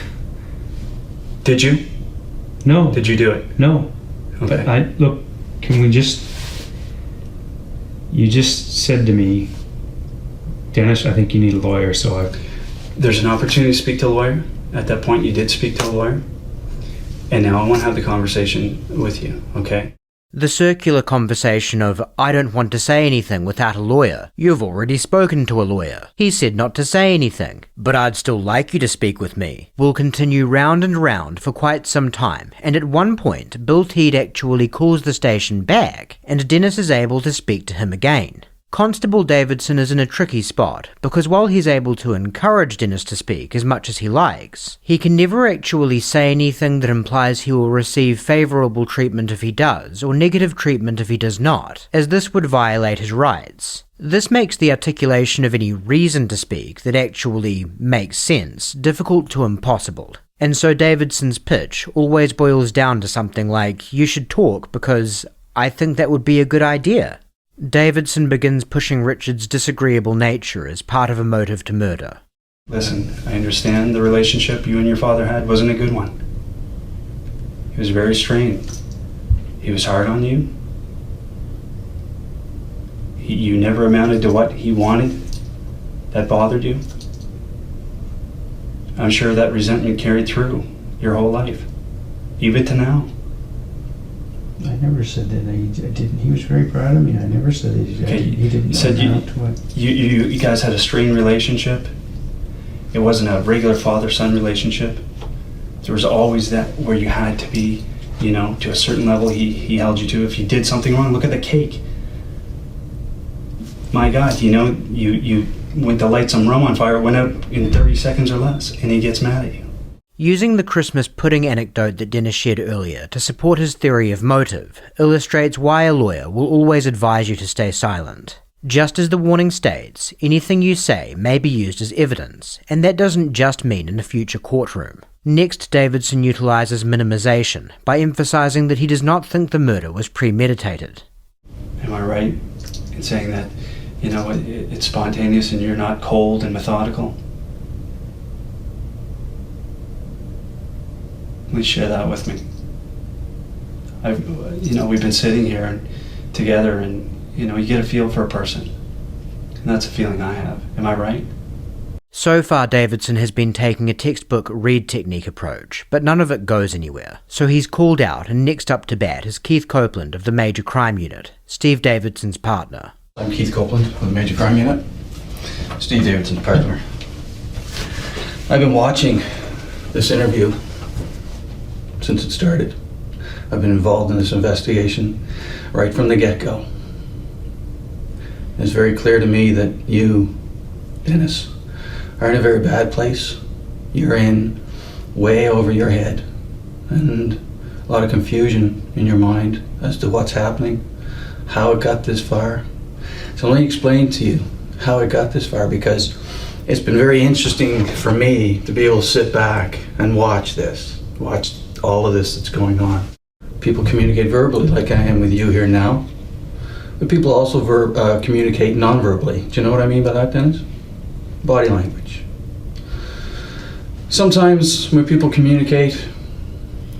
Did you? No. Did you do it? No. Okay. But look, can we just... You just said to me, Dennis, I think you need a lawyer, so There's an opportunity to speak to a lawyer. At that point, you did speak to a lawyer. And now I want to have the conversation with you, okay? The circular conversation of, I don't want to say anything without a lawyer. You've already spoken to a lawyer. He said not to say anything, but I'd still like you to speak with me, will continue round and round for quite some time, and at one point, Bill Teed actually calls the station back, and Dennis is able to speak to him again. Constable Davidson is in a tricky spot, because while he's able to encourage Dennis to speak as much as he likes, he can never actually say anything that implies he will receive favourable treatment if he does, or negative treatment if he does not, as this would violate his rights. This makes the articulation of any reason to speak that actually makes sense difficult to impossible. And so Davidson's pitch always boils down to something like, you should talk because I think that would be a good idea. Davidson begins pushing Richard's disagreeable nature as part of a motive to murder. Listen, I understand the relationship you and your father had wasn't a good one. He was very strained. He was hard on you. You never amounted to what he wanted. That bothered you. I'm sure that resentment carried through your whole life, even to now. I never said that. I didn't. He was very proud of me. I never said that he didn't. You said you guys had a strained relationship. It wasn't a regular father-son relationship. There was always that where you had to be, to a certain level he held you to. If you did something wrong, look at the cake. My God, you went to light some rum on fire, it went out in 30 seconds or less, and he gets mad at you. Using the Christmas pudding anecdote that Dennis shared earlier to support his theory of motive illustrates why a lawyer will always advise you to stay silent. Just as the warning states, anything you say may be used as evidence, and that doesn't just mean in a future courtroom. Next, Davidson utilizes minimization by emphasizing that he does not think the murder was premeditated. Am I right in saying that, it's spontaneous and you're not cold and methodical? Please share that with me. We've been sitting here together and, you get a feel for a person. And that's a feeling I have. Am I right? So far, Davidson has been taking a textbook read technique approach, but none of it goes anywhere. So he's called out, and next up to bat is Keith Copeland of the Major Crime Unit, Steve Davidson's partner. I'm Keith Copeland of the Major Crime Unit, Steve Davidson's partner. I've been watching this interview since it started. I've been involved in this investigation right from the get-go. It's very clear to me that you, Dennis, are in a very bad place. You're in way over your head, and a lot of confusion in your mind as to what's happening, how it got this far. So let me explain to you how it got this far, because it's been very interesting for me to be able to sit back and watch all of this that's going on. People communicate verbally like I am with you here now, but people also communicate non-verbally. Do you know what I mean by that, Dennis? Body language. Sometimes when people communicate,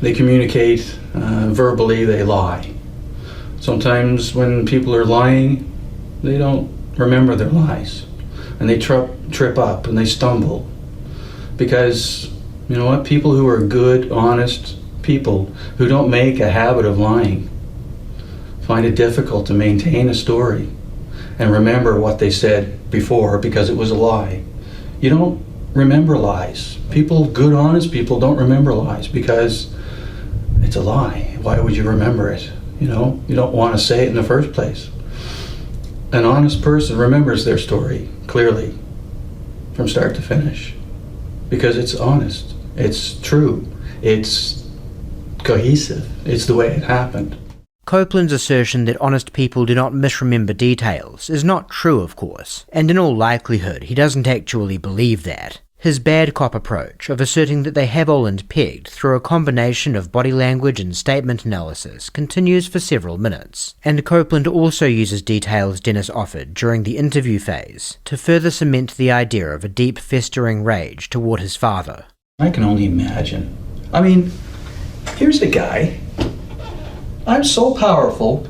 they communicate verbally, they lie. Sometimes when people are lying, they don't remember their lies, and they trip up and they stumble, because you know what, people who are good, honest people who don't make a habit of lying find it difficult to maintain a story and remember what they said before because it was a lie. You don't remember lies. Good, honest people don't remember lies because it's a lie. Why would you remember it? You know, you don't want to say it in the first place. An honest person remembers their story clearly from start to finish because it's honest, it's true, it's cohesive, it's the way it happened. Copeland's assertion that honest people do not misremember details is not true, of course, and in all likelihood he doesn't actually believe that. His bad cop approach of asserting that they have Oland pegged through a combination of body language and statement analysis continues for several minutes, and Copeland also uses details Dennis offered during the interview phase to further cement the idea of a deep festering rage toward his father. I can only imagine. I mean, here's a guy. I'm so powerful.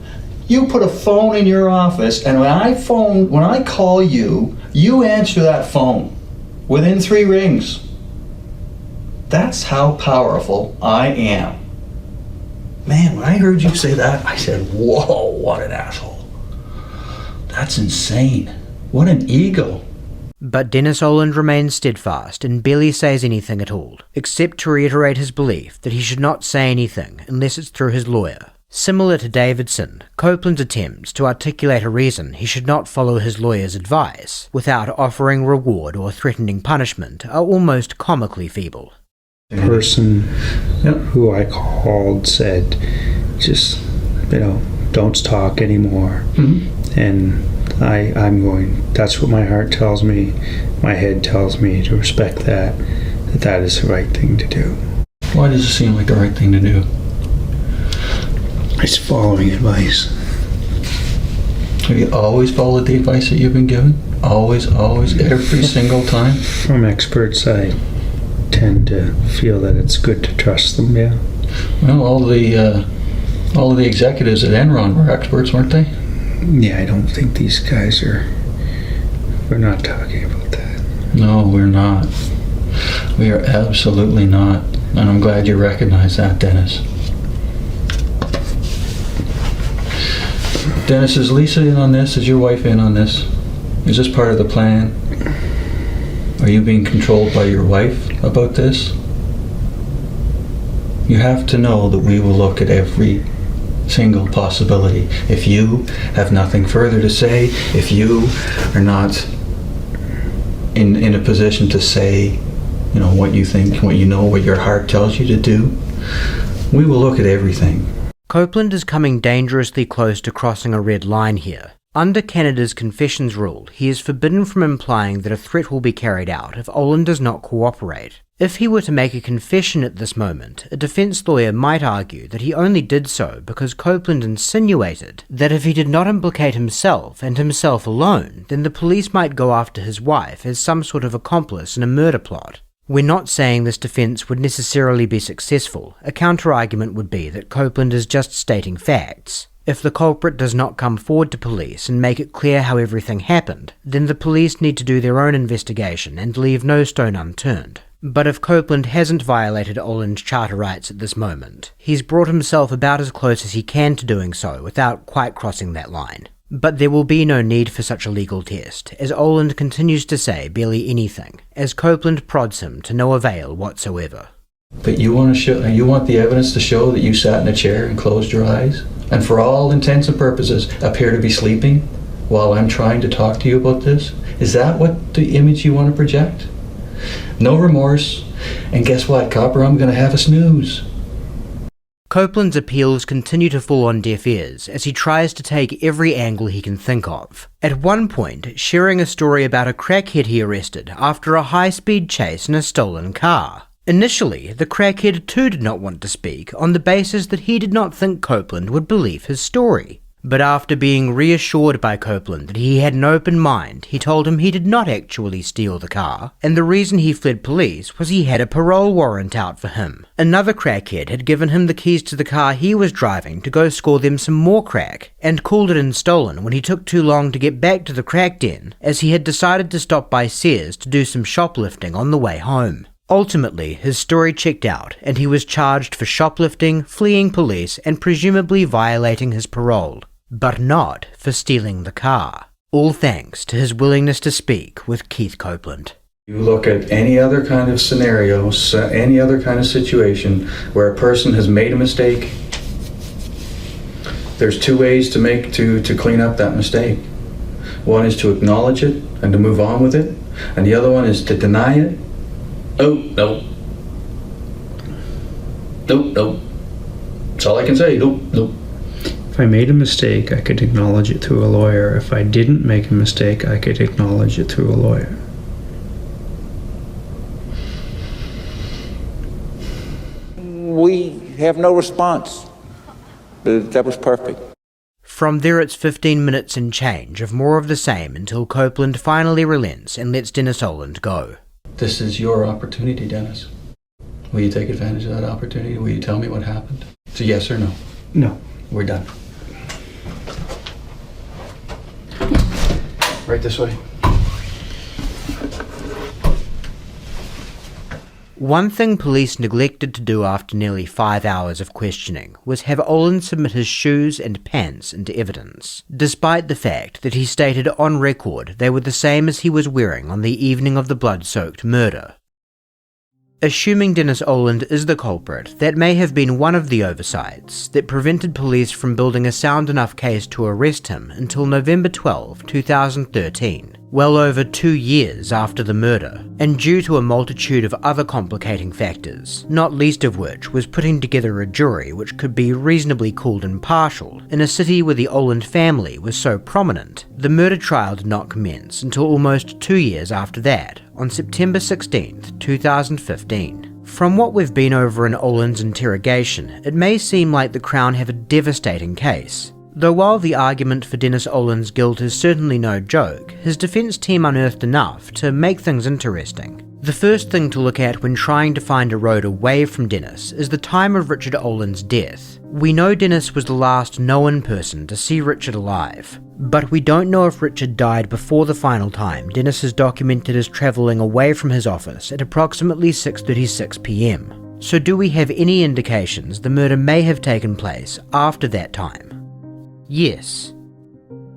You put a phone in your office, and when I call you, you answer that phone within 3 rings. That's how powerful I am. Man, when I heard you say that, I said, whoa, what an asshole. That's insane. What an ego. But Dennis Oland remains steadfast and barely says anything at all, except to reiterate his belief that he should not say anything unless it's through his lawyer. Similar to Davidson, Copeland's attempts to articulate a reason he should not follow his lawyer's advice without offering reward or threatening punishment are almost comically feeble. The person who I called said, just, don't talk anymore. Mm-hmm. And I'm going, that's what my heart tells me, my head tells me to respect that is the right thing to do. Why does it seem like the right thing to do? It's following advice. Have you always followed the advice that you've been given? Always, every single time? From experts, I tend to feel that it's good to trust them, yeah. Well, all of the executives at Enron were experts, weren't they? Yeah, I don't think these guys we're not talking about that. No, we're not. We are absolutely not. And I'm glad you recognize that, Dennis. Dennis, is Lisa in on this? Is your wife in on this? Is this part of the plan? Are you being controlled by your wife about this? You have to know that we will look at every single possibility. If you have nothing further to say, if you are not in a position to say, what you think, what you know, what your heart tells you to do, we will look at everything. Copeland is coming dangerously close to crossing a red line here. Under Canada's confessions rule, he is forbidden from implying that a threat will be carried out if Oland does not cooperate. If he were to make a confession at this moment, a defense lawyer might argue that he only did so because Copeland insinuated that if he did not implicate himself and himself alone, then the police might go after his wife as some sort of accomplice in a murder plot. We're not saying this defense would necessarily be successful. A counter-argument would be that Copeland is just stating facts. If the culprit does not come forward to police and make it clear how everything happened, then the police need to do their own investigation and leave no stone unturned. But if Copeland hasn't violated Oland's charter rights at this moment, he's brought himself about as close as he can to doing so without quite crossing that line. But there will be no need for such a legal test, as Oland continues to say barely anything, as Copeland prods him to no avail whatsoever. But you want the evidence to show that you sat in a chair and closed your eyes, and for all intents and purposes appear to be sleeping while I'm trying to talk to you about this? Is that what the image you want to project? No remorse, and guess what, copper, I'm gonna have a snooze. Copeland's appeals continue to fall on deaf ears as he tries to take every angle he can think of. At one point, sharing a story about a crackhead he arrested after a high-speed chase in a stolen car. Initially, the crackhead too did not want to speak on the basis that he did not think Copeland would believe his story. But after being reassured by Copeland that he had an open mind, he told him he did not actually steal the car, and the reason he fled police was he had a parole warrant out for him. Another crackhead had given him the keys to the car he was driving to go score them some more crack, and called it in stolen when he took too long to get back to the crack den, as he had decided to stop by Sears to do some shoplifting on the way home. Ultimately, his story checked out, and he was charged for shoplifting, fleeing police, and presumably violating his parole. But not for stealing the car. All thanks to his willingness to speak with Keith Copeland. You look at any other kind of scenario, any other kind of situation where a person has made a mistake, there's two ways to clean up that mistake. One is to acknowledge it and to move on with it, and the other one is to deny it. Oh, no. Nope. That's all I can say. Nope. If I made a mistake, I could acknowledge it through a lawyer. If I didn't make a mistake, I could acknowledge it through a lawyer. We have no response. That was perfect. From there it's 15 minutes and change of more of the same until Copeland finally relents and lets Dennis Oland go. This is your opportunity, Dennis. Will you take advantage of that opportunity? Will you tell me what happened? It's a yes or no. No. We're done. Right this way. One thing police neglected to do after nearly 5 hours of questioning was have Oland submit his shoes and pants into evidence, despite the fact that he stated on record they were the same as he was wearing on the evening of the blood-soaked murder. Assuming Dennis Oland is the culprit, that may have been one of the oversights that prevented police from building a sound enough case to arrest him until November 12, 2013, well over 2 years after the murder, and due to a multitude of other complicating factors, not least of which was putting together a jury which could be reasonably called impartial in a city where the Oland family was so prominent. The murder trial did not commence until almost 2 years after that, on September 16, 2015. From what we've been over in Oland's interrogation, it may seem like the Crown have a devastating case. Though while the argument for Dennis Oland's guilt is certainly no joke, his defence team unearthed enough to make things interesting. The first thing to look at when trying to find a road away from Dennis is the time of Richard Oland's death. We know Dennis was the last known person to see Richard alive, but we don't know if Richard died before the final time Dennis is documented as travelling away from his office at approximately 6:36 p.m. So do we have any indications the murder may have taken place after that time? Yes.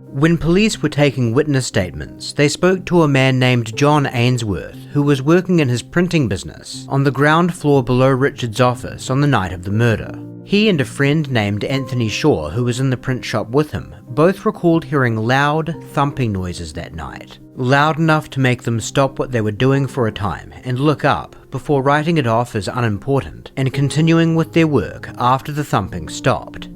When police were taking witness statements, they spoke to a man named John Ainsworth, who was working in his printing business on the ground floor below Richard's office on the night of the murder. He and a friend named Anthony Shaw, who was in the print shop with him, both recalled hearing loud, thumping noises that night, loud enough to make them stop what they were doing for a time and look up before writing it off as unimportant and continuing with their work after the thumping stopped.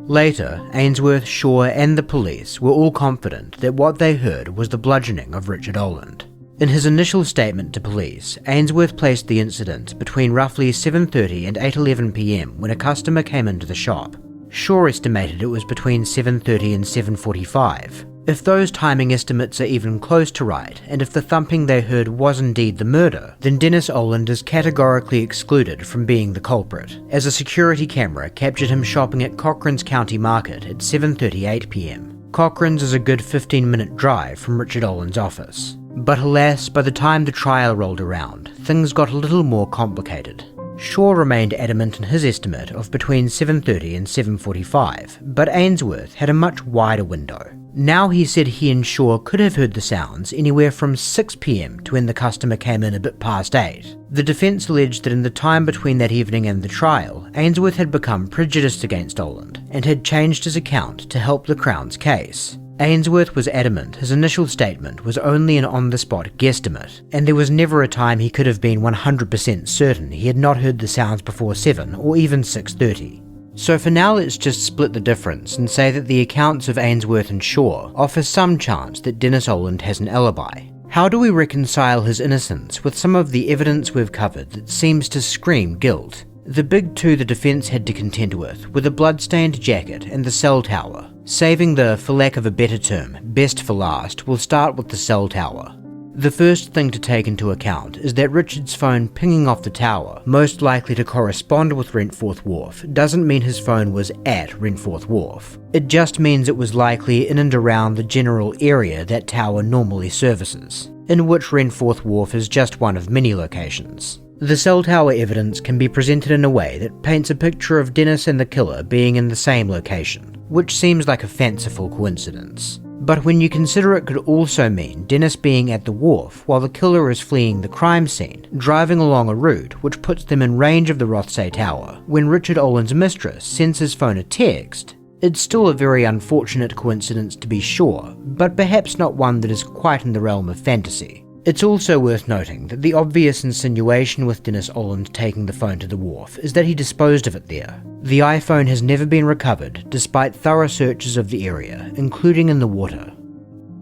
Later, Ainsworth, Shaw and the police were all confident that what they heard was the bludgeoning of Richard Oland. In his initial statement to police, Ainsworth placed the incident between roughly 7:30 and 8:11 p.m. when a customer came into the shop. Shaw estimated it was between 7:30 and 7:45. If those timing estimates are even close to right, and if the thumping they heard was indeed the murder, then Dennis Oland is categorically excluded from being the culprit, as a security camera captured him shopping at Cochrane's County Market at 7:38 p.m. Cochrane's is a good 15-minute drive from Richard Oland's office. But alas, by the time the trial rolled around, things got a little more complicated. Shaw remained adamant in his estimate of between 7:30 and 7:45, but Ainsworth had a much wider window. Now he said he and Shaw could have heard the sounds anywhere from 6 p.m. to when the customer came in a bit past 8. The defence alleged that in the time between that evening and the trial, Ainsworth had become prejudiced against Oland and had changed his account to help the Crown's case. Ainsworth was adamant his initial statement was only an on-the-spot guesstimate, and there was never a time he could have been 100% certain he had not heard the sounds before 7 or even 6:30. So for now, let's just split the difference and say that the accounts of Ainsworth and Shaw offer some chance that Dennis Oland has an alibi. How do we reconcile his innocence with some of the evidence we've covered that seems to scream guilt? The big two the defence had to contend with were the blood-stained jacket and the cell tower. Saving the, for lack of a better term, best for last, we'll start with the cell tower. The first thing to take into account is that Richard's phone pinging off the tower, most likely to correspond with Rentforth Wharf, doesn't mean his phone was at Rentforth Wharf. It just means it was likely in and around the general area that tower normally services, in which Rentforth Wharf is just one of many locations. The cell tower evidence can be presented in a way that paints a picture of Dennis and the killer being in the same location, which seems like a fanciful coincidence. But when you consider it could also mean Dennis being at the wharf while the killer is fleeing the crime scene, driving along a route which puts them in range of the Rothsay Tower, when Richard Oland's mistress sends his phone a text, it's still a very unfortunate coincidence to be sure, but perhaps not one that is quite in the realm of fantasy. It's also worth noting that the obvious insinuation with Dennis Oland taking the phone to the wharf is that he disposed of it there. The iPhone has never been recovered despite thorough searches of the area, including in the water.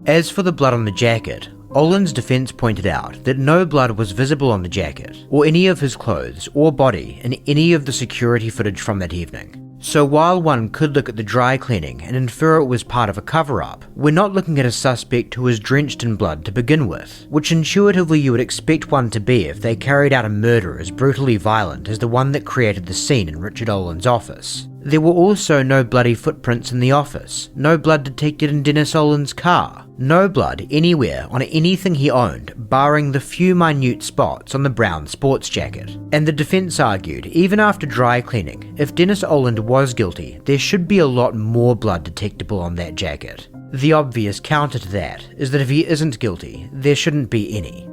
As for the blood on the jacket, Oland's defence pointed out that no blood was visible on the jacket, or any of his clothes or body in any of the security footage from that evening. So while one could look at the dry cleaning and infer it was part of a cover-up, we're not looking at a suspect who was drenched in blood to begin with, which intuitively you would expect one to be if they carried out a murder as brutally violent as the one that created the scene in Richard Oland's office. There were also no bloody footprints in the office, no blood detected in Dennis Oland's car, no blood anywhere on anything he owned, barring the few minute spots on the brown sports jacket. And the defence argued, even after dry cleaning, if Dennis Oland was guilty, there should be a lot more blood detectable on that jacket. The obvious counter to that is that if he isn't guilty, there shouldn't be any.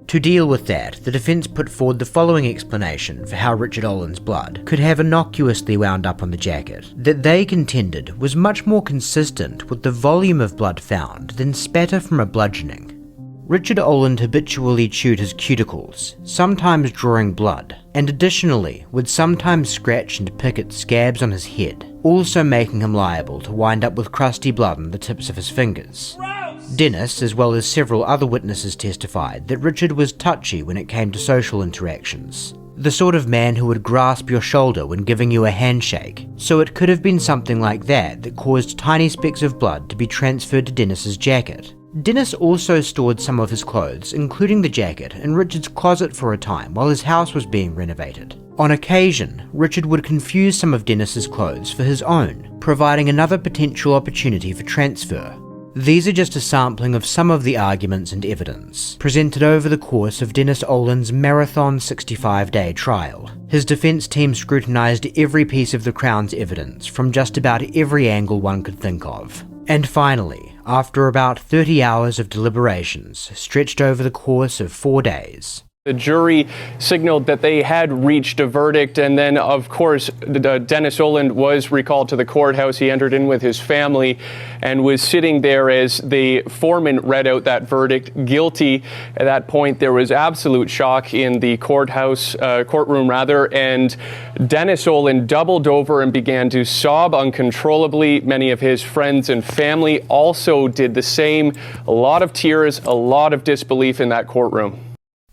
To deal with that, the defence put forward the following explanation for how Richard Oland's blood could have innocuously wound up on the jacket, that they contended was much more consistent with the volume of blood found than spatter from a bludgeoning. Richard Oland habitually chewed his cuticles, sometimes drawing blood, and additionally would sometimes scratch and pick at scabs on his head, also making him liable to wind up with crusty blood on the tips of his fingers. Dennis, as well as several other witnesses, testified that Richard was touchy when it came to social interactions. The sort of man who would grasp your shoulder when giving you a handshake, so it could have been something like that caused tiny specks of blood to be transferred to Dennis's jacket. Dennis also stored some of his clothes, including the jacket, in Richard's closet for a time while his house was being renovated. On occasion, Richard would confuse some of Dennis's clothes for his own, providing another potential opportunity for transfer. These are just a sampling of some of the arguments and evidence presented over the course of Dennis Oland's marathon 65-day trial. His defence team scrutinised every piece of the Crown's evidence from just about every angle one could think of. And finally, after about 30 hours of deliberations stretched over the course of 4 days, the jury signaled that they had reached a verdict, and then, of course, Dennis Oland was recalled to the courthouse. He entered in with his family and was sitting there as the foreman read out that verdict, guilty. At that point, there was absolute shock in the courtroom, and Dennis Oland doubled over and began to sob uncontrollably. Many of his friends and family also did the same. A lot of tears, a lot of disbelief in that courtroom.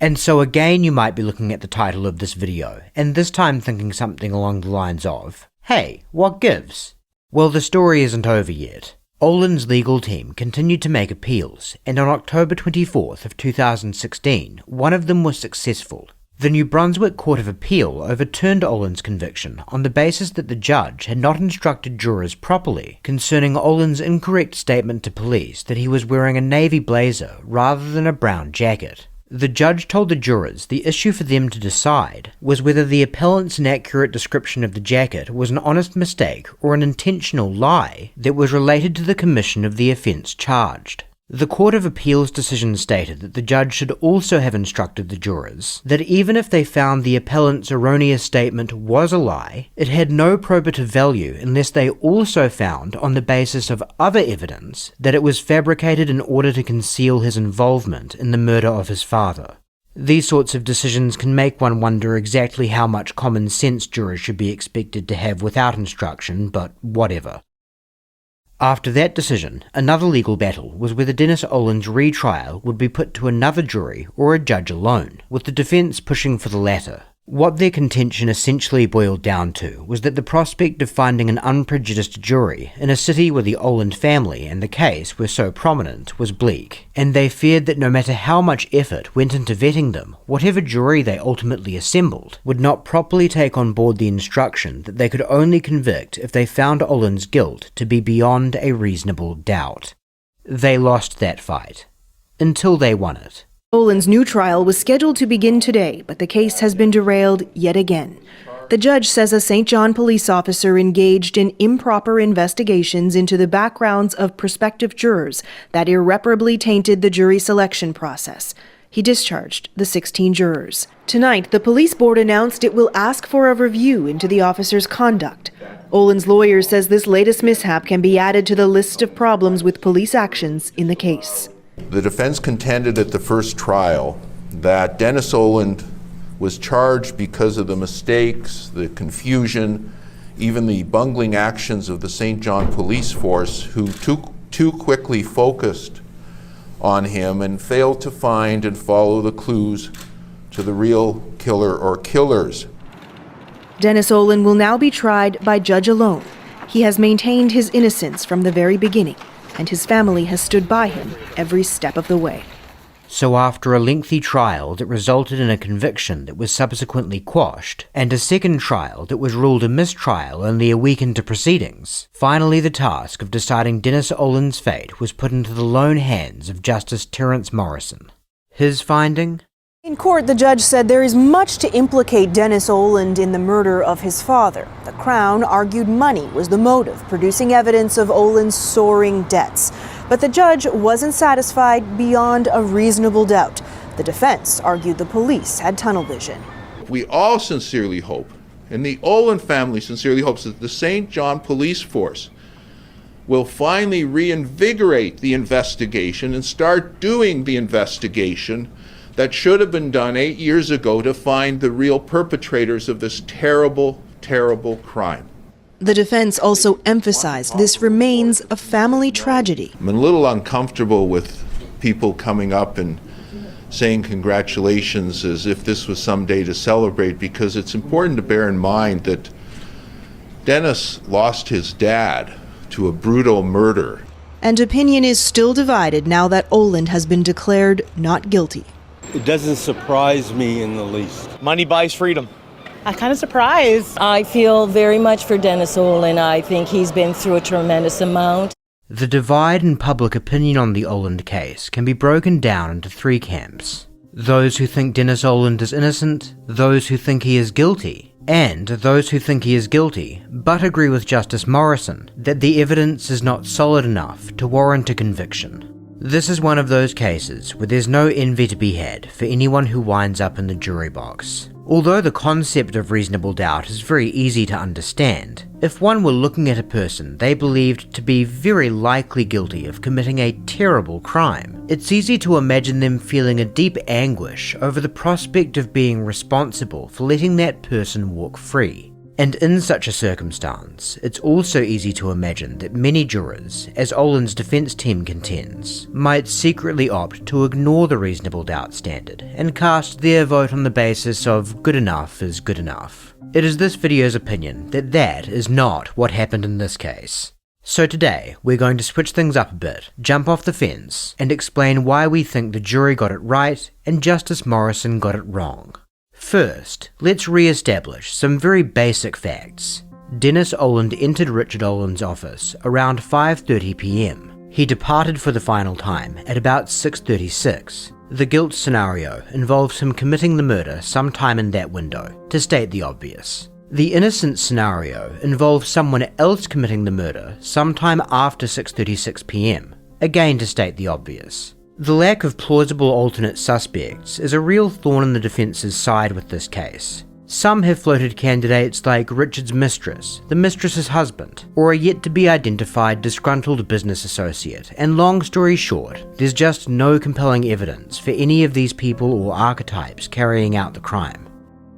And so again you might be looking at the title of this video, and this time thinking something along the lines of, hey, what gives? Well, the story isn't over yet. Oland's legal team continued to make appeals, and on October 24th of 2016, one of them was successful. The New Brunswick Court of Appeal overturned Oland's conviction on the basis that the judge had not instructed jurors properly concerning Oland's incorrect statement to police that he was wearing a navy blazer rather than a brown jacket. The judge told the jurors the issue for them to decide was whether the appellant's inaccurate description of the jacket was an honest mistake or an intentional lie that was related to the commission of the offence charged. The Court of Appeal's decision stated that the judge should also have instructed the jurors that even if they found the appellant's erroneous statement was a lie, it had no probative value unless they also found, on the basis of other evidence, that it was fabricated in order to conceal his involvement in the murder of his father. These sorts of decisions can make one wonder exactly how much common sense jurors should be expected to have without instruction, but whatever. After that decision, another legal battle was whether Dennis Oland's retrial would be put to another jury or a judge alone, with the defence pushing for the latter. What their contention essentially boiled down to was that the prospect of finding an unprejudiced jury in a city where the Oland family and the case were so prominent was bleak, and they feared that no matter how much effort went into vetting them, whatever jury they ultimately assembled would not properly take on board the instruction that they could only convict if they found Oland's guilt to be beyond a reasonable doubt. They lost that fight, until they won it. Oland's new trial was scheduled to begin today, but the case has been derailed yet again. The judge says a St. John police officer engaged in improper investigations into the backgrounds of prospective jurors that irreparably tainted the jury selection process. He discharged the 16 jurors. Tonight, the police board announced it will ask for a review into the officer's conduct. Oland's lawyer says this latest mishap can be added to the list of problems with police actions in the case. The defense contended at the first trial that Dennis Oland was charged because of the mistakes, the confusion, even the bungling actions of the St. John police force, who too quickly focused on him and failed to find and follow the clues to the real killer or killers. Dennis Oland will now be tried by judge alone. He has maintained his innocence from the very beginning, and his family has stood by him every step of the way. So after a lengthy trial that resulted in a conviction that was subsequently quashed, and a second trial that was ruled a mistrial only a week into proceedings, finally the task of deciding Dennis Oland's fate was put into the lone hands of Justice Terence Morrison. His finding? In court, the judge said there is much to implicate Dennis Oland in the murder of his father. The Crown argued money was the motive, producing evidence of Oland's soaring debts. But the judge wasn't satisfied beyond a reasonable doubt. The defense argued the police had tunnel vision. We all sincerely hope, and the Oland family sincerely hopes, that the St. John police force will finally reinvigorate the investigation and start doing the investigation that should have been done 8 years ago to find the real perpetrators of this terrible, terrible crime. The defense also emphasized this remains a family tragedy. I'm a little uncomfortable with people coming up and saying congratulations as if this was some day to celebrate, because it's important to bear in mind that Dennis lost his dad to a brutal murder. And opinion is still divided now that Oland has been declared not guilty. It doesn't surprise me in the least. Money buys freedom. I'm kind of surprised. I feel very much for Dennis Oland. I think he's been through a tremendous amount. The divide in public opinion on the Oland case can be broken down into three camps. Those who think Dennis Oland is innocent, those who think he is guilty, and those who think he is guilty, but agree with Justice Morrison that the evidence is not solid enough to warrant a conviction. This is one of those cases where there's no envy to be had for anyone who winds up in the jury box. Although the concept of reasonable doubt is very easy to understand, if one were looking at a person they believed to be very likely guilty of committing a terrible crime, it's easy to imagine them feeling a deep anguish over the prospect of being responsible for letting that person walk free. And in such a circumstance, it's also easy to imagine that many jurors, as Oland's defense team contends, might secretly opt to ignore the reasonable doubt standard and cast their vote on the basis of good enough is good enough. It is this video's opinion that that is not what happened in this case. So today, we're going to switch things up a bit, jump off the fence, and explain why we think the jury got it right and Justice Morrison got it wrong. First, let's re-establish some very basic facts. Dennis Oland entered Richard Oland's office around 5:30 p.m. He departed for the final time at about 6:36. The guilt scenario involves him committing the murder sometime in that window, to state the obvious. The innocence scenario involves someone else committing the murder sometime after 6:36 p.m, again to state the obvious. The lack of plausible alternate suspects is a real thorn in the defence's side with this case. Some have floated candidates like Richard's mistress, the mistress's husband, or a yet-to-be-identified disgruntled business associate, and long story short, there's just no compelling evidence for any of these people or archetypes carrying out the crime.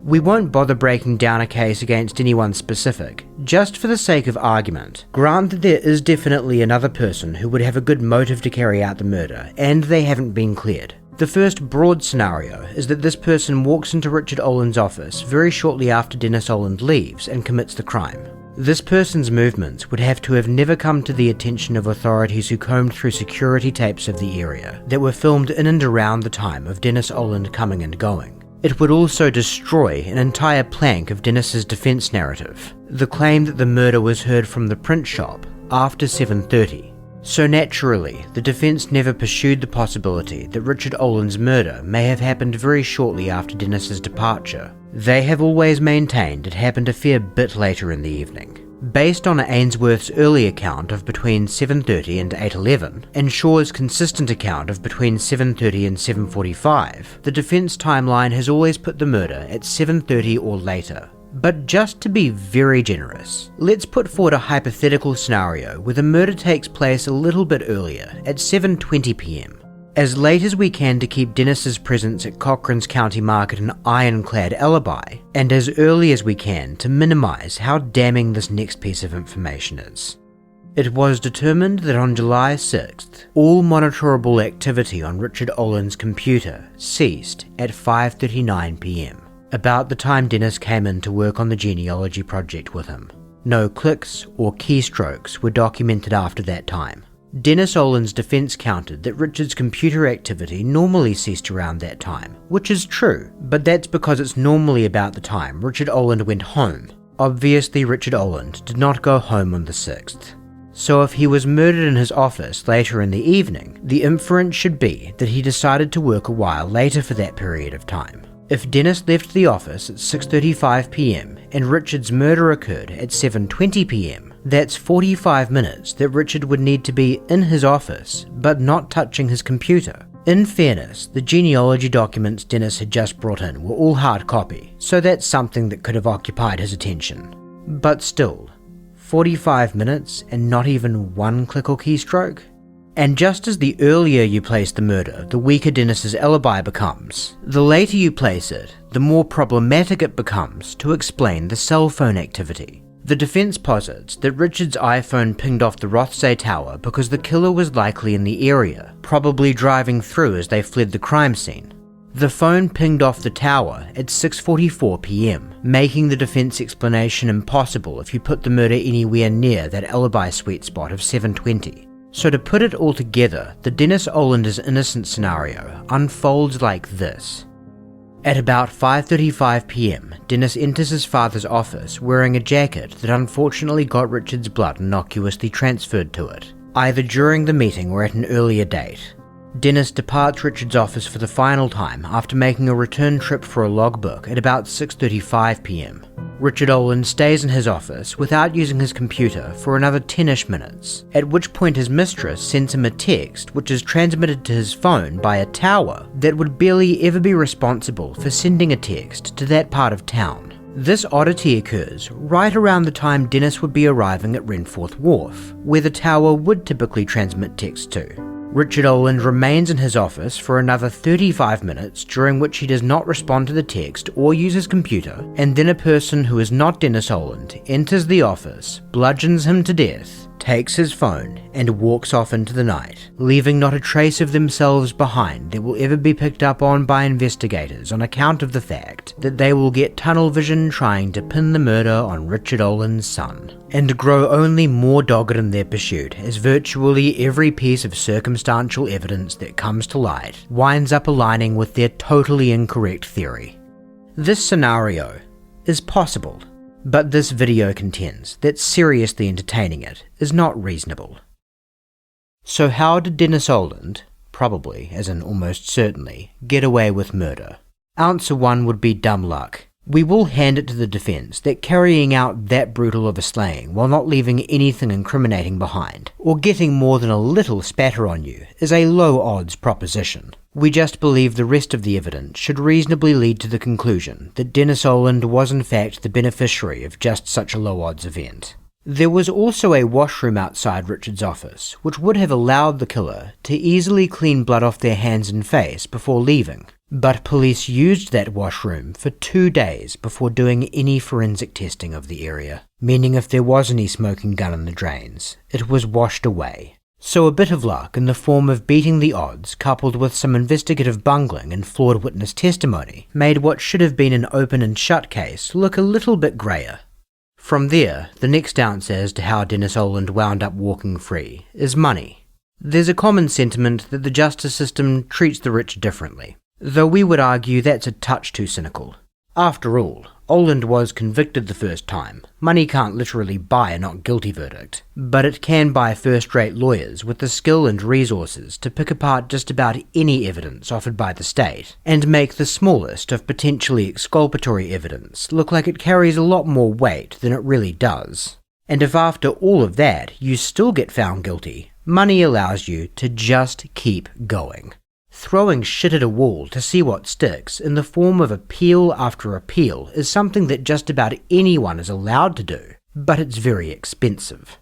We won't bother breaking down a case against anyone specific, just for the sake of argument. Grant that there is definitely another person who would have a good motive to carry out the murder, and they haven't been cleared. The first broad scenario is that this person walks into Richard Oland's office very shortly after Dennis Oland leaves and commits the crime. This person's movements would have to have never come to the attention of authorities who combed through security tapes of the area that were filmed in and around the time of Dennis Oland coming and going. It would also destroy an entire plank of Dennis's defense narrative, the claim that the murder was heard from the print shop after 7:30. So naturally, the defense never pursued the possibility that Richard Oland's murder may have happened very shortly after Dennis's departure. They have always maintained it happened a fair bit later in the evening. Based on Ainsworth's early account of between 7:30 and 8:11, and Shaw's consistent account of between 7:30 and 7:45, the defense timeline has always put the murder at 7:30 or later. But just to be very generous, let's put forward a hypothetical scenario where the murder takes place a little bit earlier, at 7:20 p.m. As late as we can to keep Dennis's presence at Cochrane's County Market an ironclad alibi, and as early as we can to minimise how damning this next piece of information is. It was determined that on July 6th, all monitorable activity on Richard Oland's computer ceased at 5:39 p.m. about the time Dennis came in to work on the genealogy project with him. No clicks or keystrokes were documented after that time. Dennis Oland's defense countered that Richard's computer activity normally ceased around that time, which is true, but that's because it's normally about the time Richard Oland went home. Obviously, Richard Oland did not go home on the 6th. So if he was murdered in his office later in the evening, the inference should be that he decided to work a while later for that period of time. If Dennis left the office at 6:35 p.m. and Richard's murder occurred at 7:20 p.m, that's 45 minutes that Richard would need to be in his office, but not touching his computer. In fairness, the genealogy documents Dennis had just brought in were all hard copy, so that's something that could have occupied his attention. But still, 45 minutes and not even one click or keystroke? And just as the earlier you place the murder, the weaker Dennis's alibi becomes, the later you place it, the more problematic it becomes to explain the cell phone activity. The defense posits that Richard's iPhone pinged off the Rothsay Tower because the killer was likely in the area, probably driving through as they fled the crime scene. The phone pinged off the tower at 6:44 p.m, making the defense explanation impossible if you put the murder anywhere near that alibi sweet spot of 7:20. So to put it all together, the Dennis Oland is innocent scenario unfolds like this. At about 5:35 p.m, Dennis enters his father's office wearing a jacket that unfortunately got Richard's blood innocuously transferred to it, either during the meeting or at an earlier date. Dennis departs Richard's office for the final time after making a return trip for a logbook at about 6:35 p.m. Richard Oland stays in his office without using his computer for another 10-ish minutes, at which point his mistress sends him a text which is transmitted to his phone by a tower that would barely ever be responsible for sending a text to that part of town. This oddity occurs right around the time Dennis would be arriving at Renforth Wharf, where the tower would typically transmit text to. Richard Oland remains in his office for another 35 minutes, during which he does not respond to the text or use his computer, and then a person who is not Dennis Oland enters the office, bludgeons him to death, takes his phone, and walks off into the night, leaving not a trace of themselves behind that will ever be picked up on by investigators on account of the fact that they will get tunnel vision trying to pin the murder on Richard Oland's son, and grow only more dogged in their pursuit as virtually every piece of circumstantial evidence that comes to light winds up aligning with their totally incorrect theory. This scenario is possible, but this video contends that seriously entertaining it is not reasonable. So how did Dennis Oland, probably, as in almost certainly, get away with murder. Answer 1 would be dumb luck. We will hand it to the defense that carrying out that brutal of a slaying while not leaving anything incriminating behind, or getting more than a little spatter on you, is a low-odds proposition. We just believe the rest of the evidence should reasonably lead to the conclusion that Dennis Oland was in fact the beneficiary of just such a low-odds event. There was also a washroom outside Richard's office, which would have allowed the killer to easily clean blood off their hands and face before leaving. But police used that washroom for 2 days before doing any forensic testing of the area, meaning if there was any smoking gun in the drains, it was washed away. So a bit of luck in the form of beating the odds coupled with some investigative bungling and flawed witness testimony made what should have been an open and shut case look a little bit greyer. From there, the next answer as to how Dennis Oland wound up walking free is money. There's a common sentiment that the justice system treats the rich differently, though we would argue that's a touch too cynical. After all, Oland was convicted the first time. Money can't literally buy a not guilty verdict, but it can buy first-rate lawyers with the skill and resources to pick apart just about any evidence offered by the state, and make the smallest of potentially exculpatory evidence look like it carries a lot more weight than it really does. And if after all of that you still get found guilty, money allows you to just keep going. Throwing shit at a wall to see what sticks in the form of appeal after appeal is something that just about anyone is allowed to do, but it's very expensive.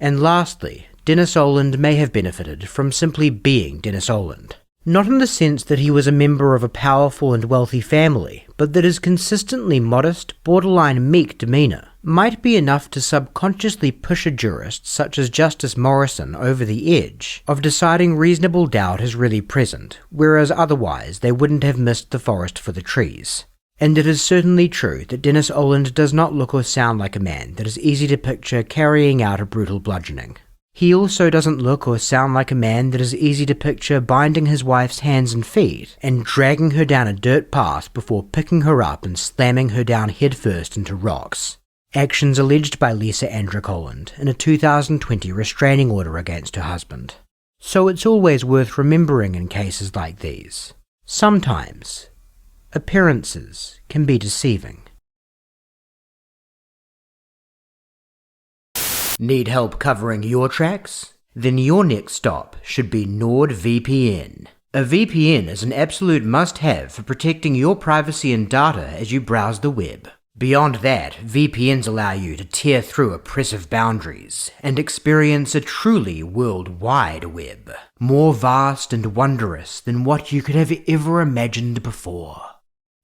And lastly, Dennis Oland may have benefited from simply being Dennis Oland. Not in the sense that he was a member of a powerful and wealthy family, but that his consistently modest, borderline meek demeanour might be enough to subconsciously push a jurist such as Justice Morrison over the edge of deciding reasonable doubt is really present, whereas otherwise they wouldn't have missed the forest for the trees. And it is certainly true that Dennis Oland does not look or sound like a man that is easy to picture carrying out a brutal bludgeoning. He also doesn't look or sound like a man that is easy to picture binding his wife's hands and feet and dragging her down a dirt path before picking her up and slamming her down headfirst into rocks. Actions alleged by Lisa Andrick Oland in a 2020 restraining order against her husband. So it's always worth remembering in cases like these. Sometimes, appearances can be deceiving. Need help covering your tracks? Then your next stop should be NordVPN. A VPN is an absolute must-have for protecting your privacy and data as you browse the web. Beyond that, VPNs allow you to tear through oppressive boundaries and experience a truly worldwide web, more vast and wondrous than what you could have ever imagined before.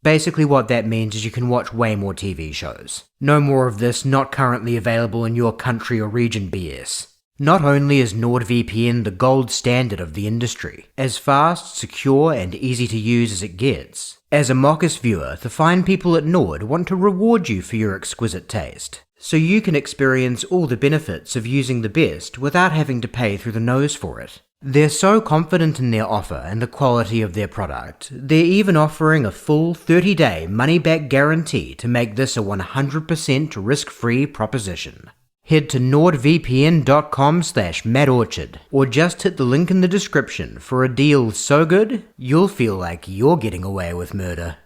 Basically what that means is you can watch way more TV shows. No more of this not currently available in your country or region BS. Not only is NordVPN the gold standard of the industry, as fast, secure, and easy to use as it gets, as a Mockus viewer, the fine people at Nord want to reward you for your exquisite taste, so you can experience all the benefits of using the best without having to pay through the nose for it. They're so confident in their offer and the quality of their product, they're even offering a full 30-day money-back guarantee to make this a 100% risk-free proposition. Head to nordvpn.com/madorchard or just hit the link in the description for a deal so good, you'll feel like you're getting away with murder.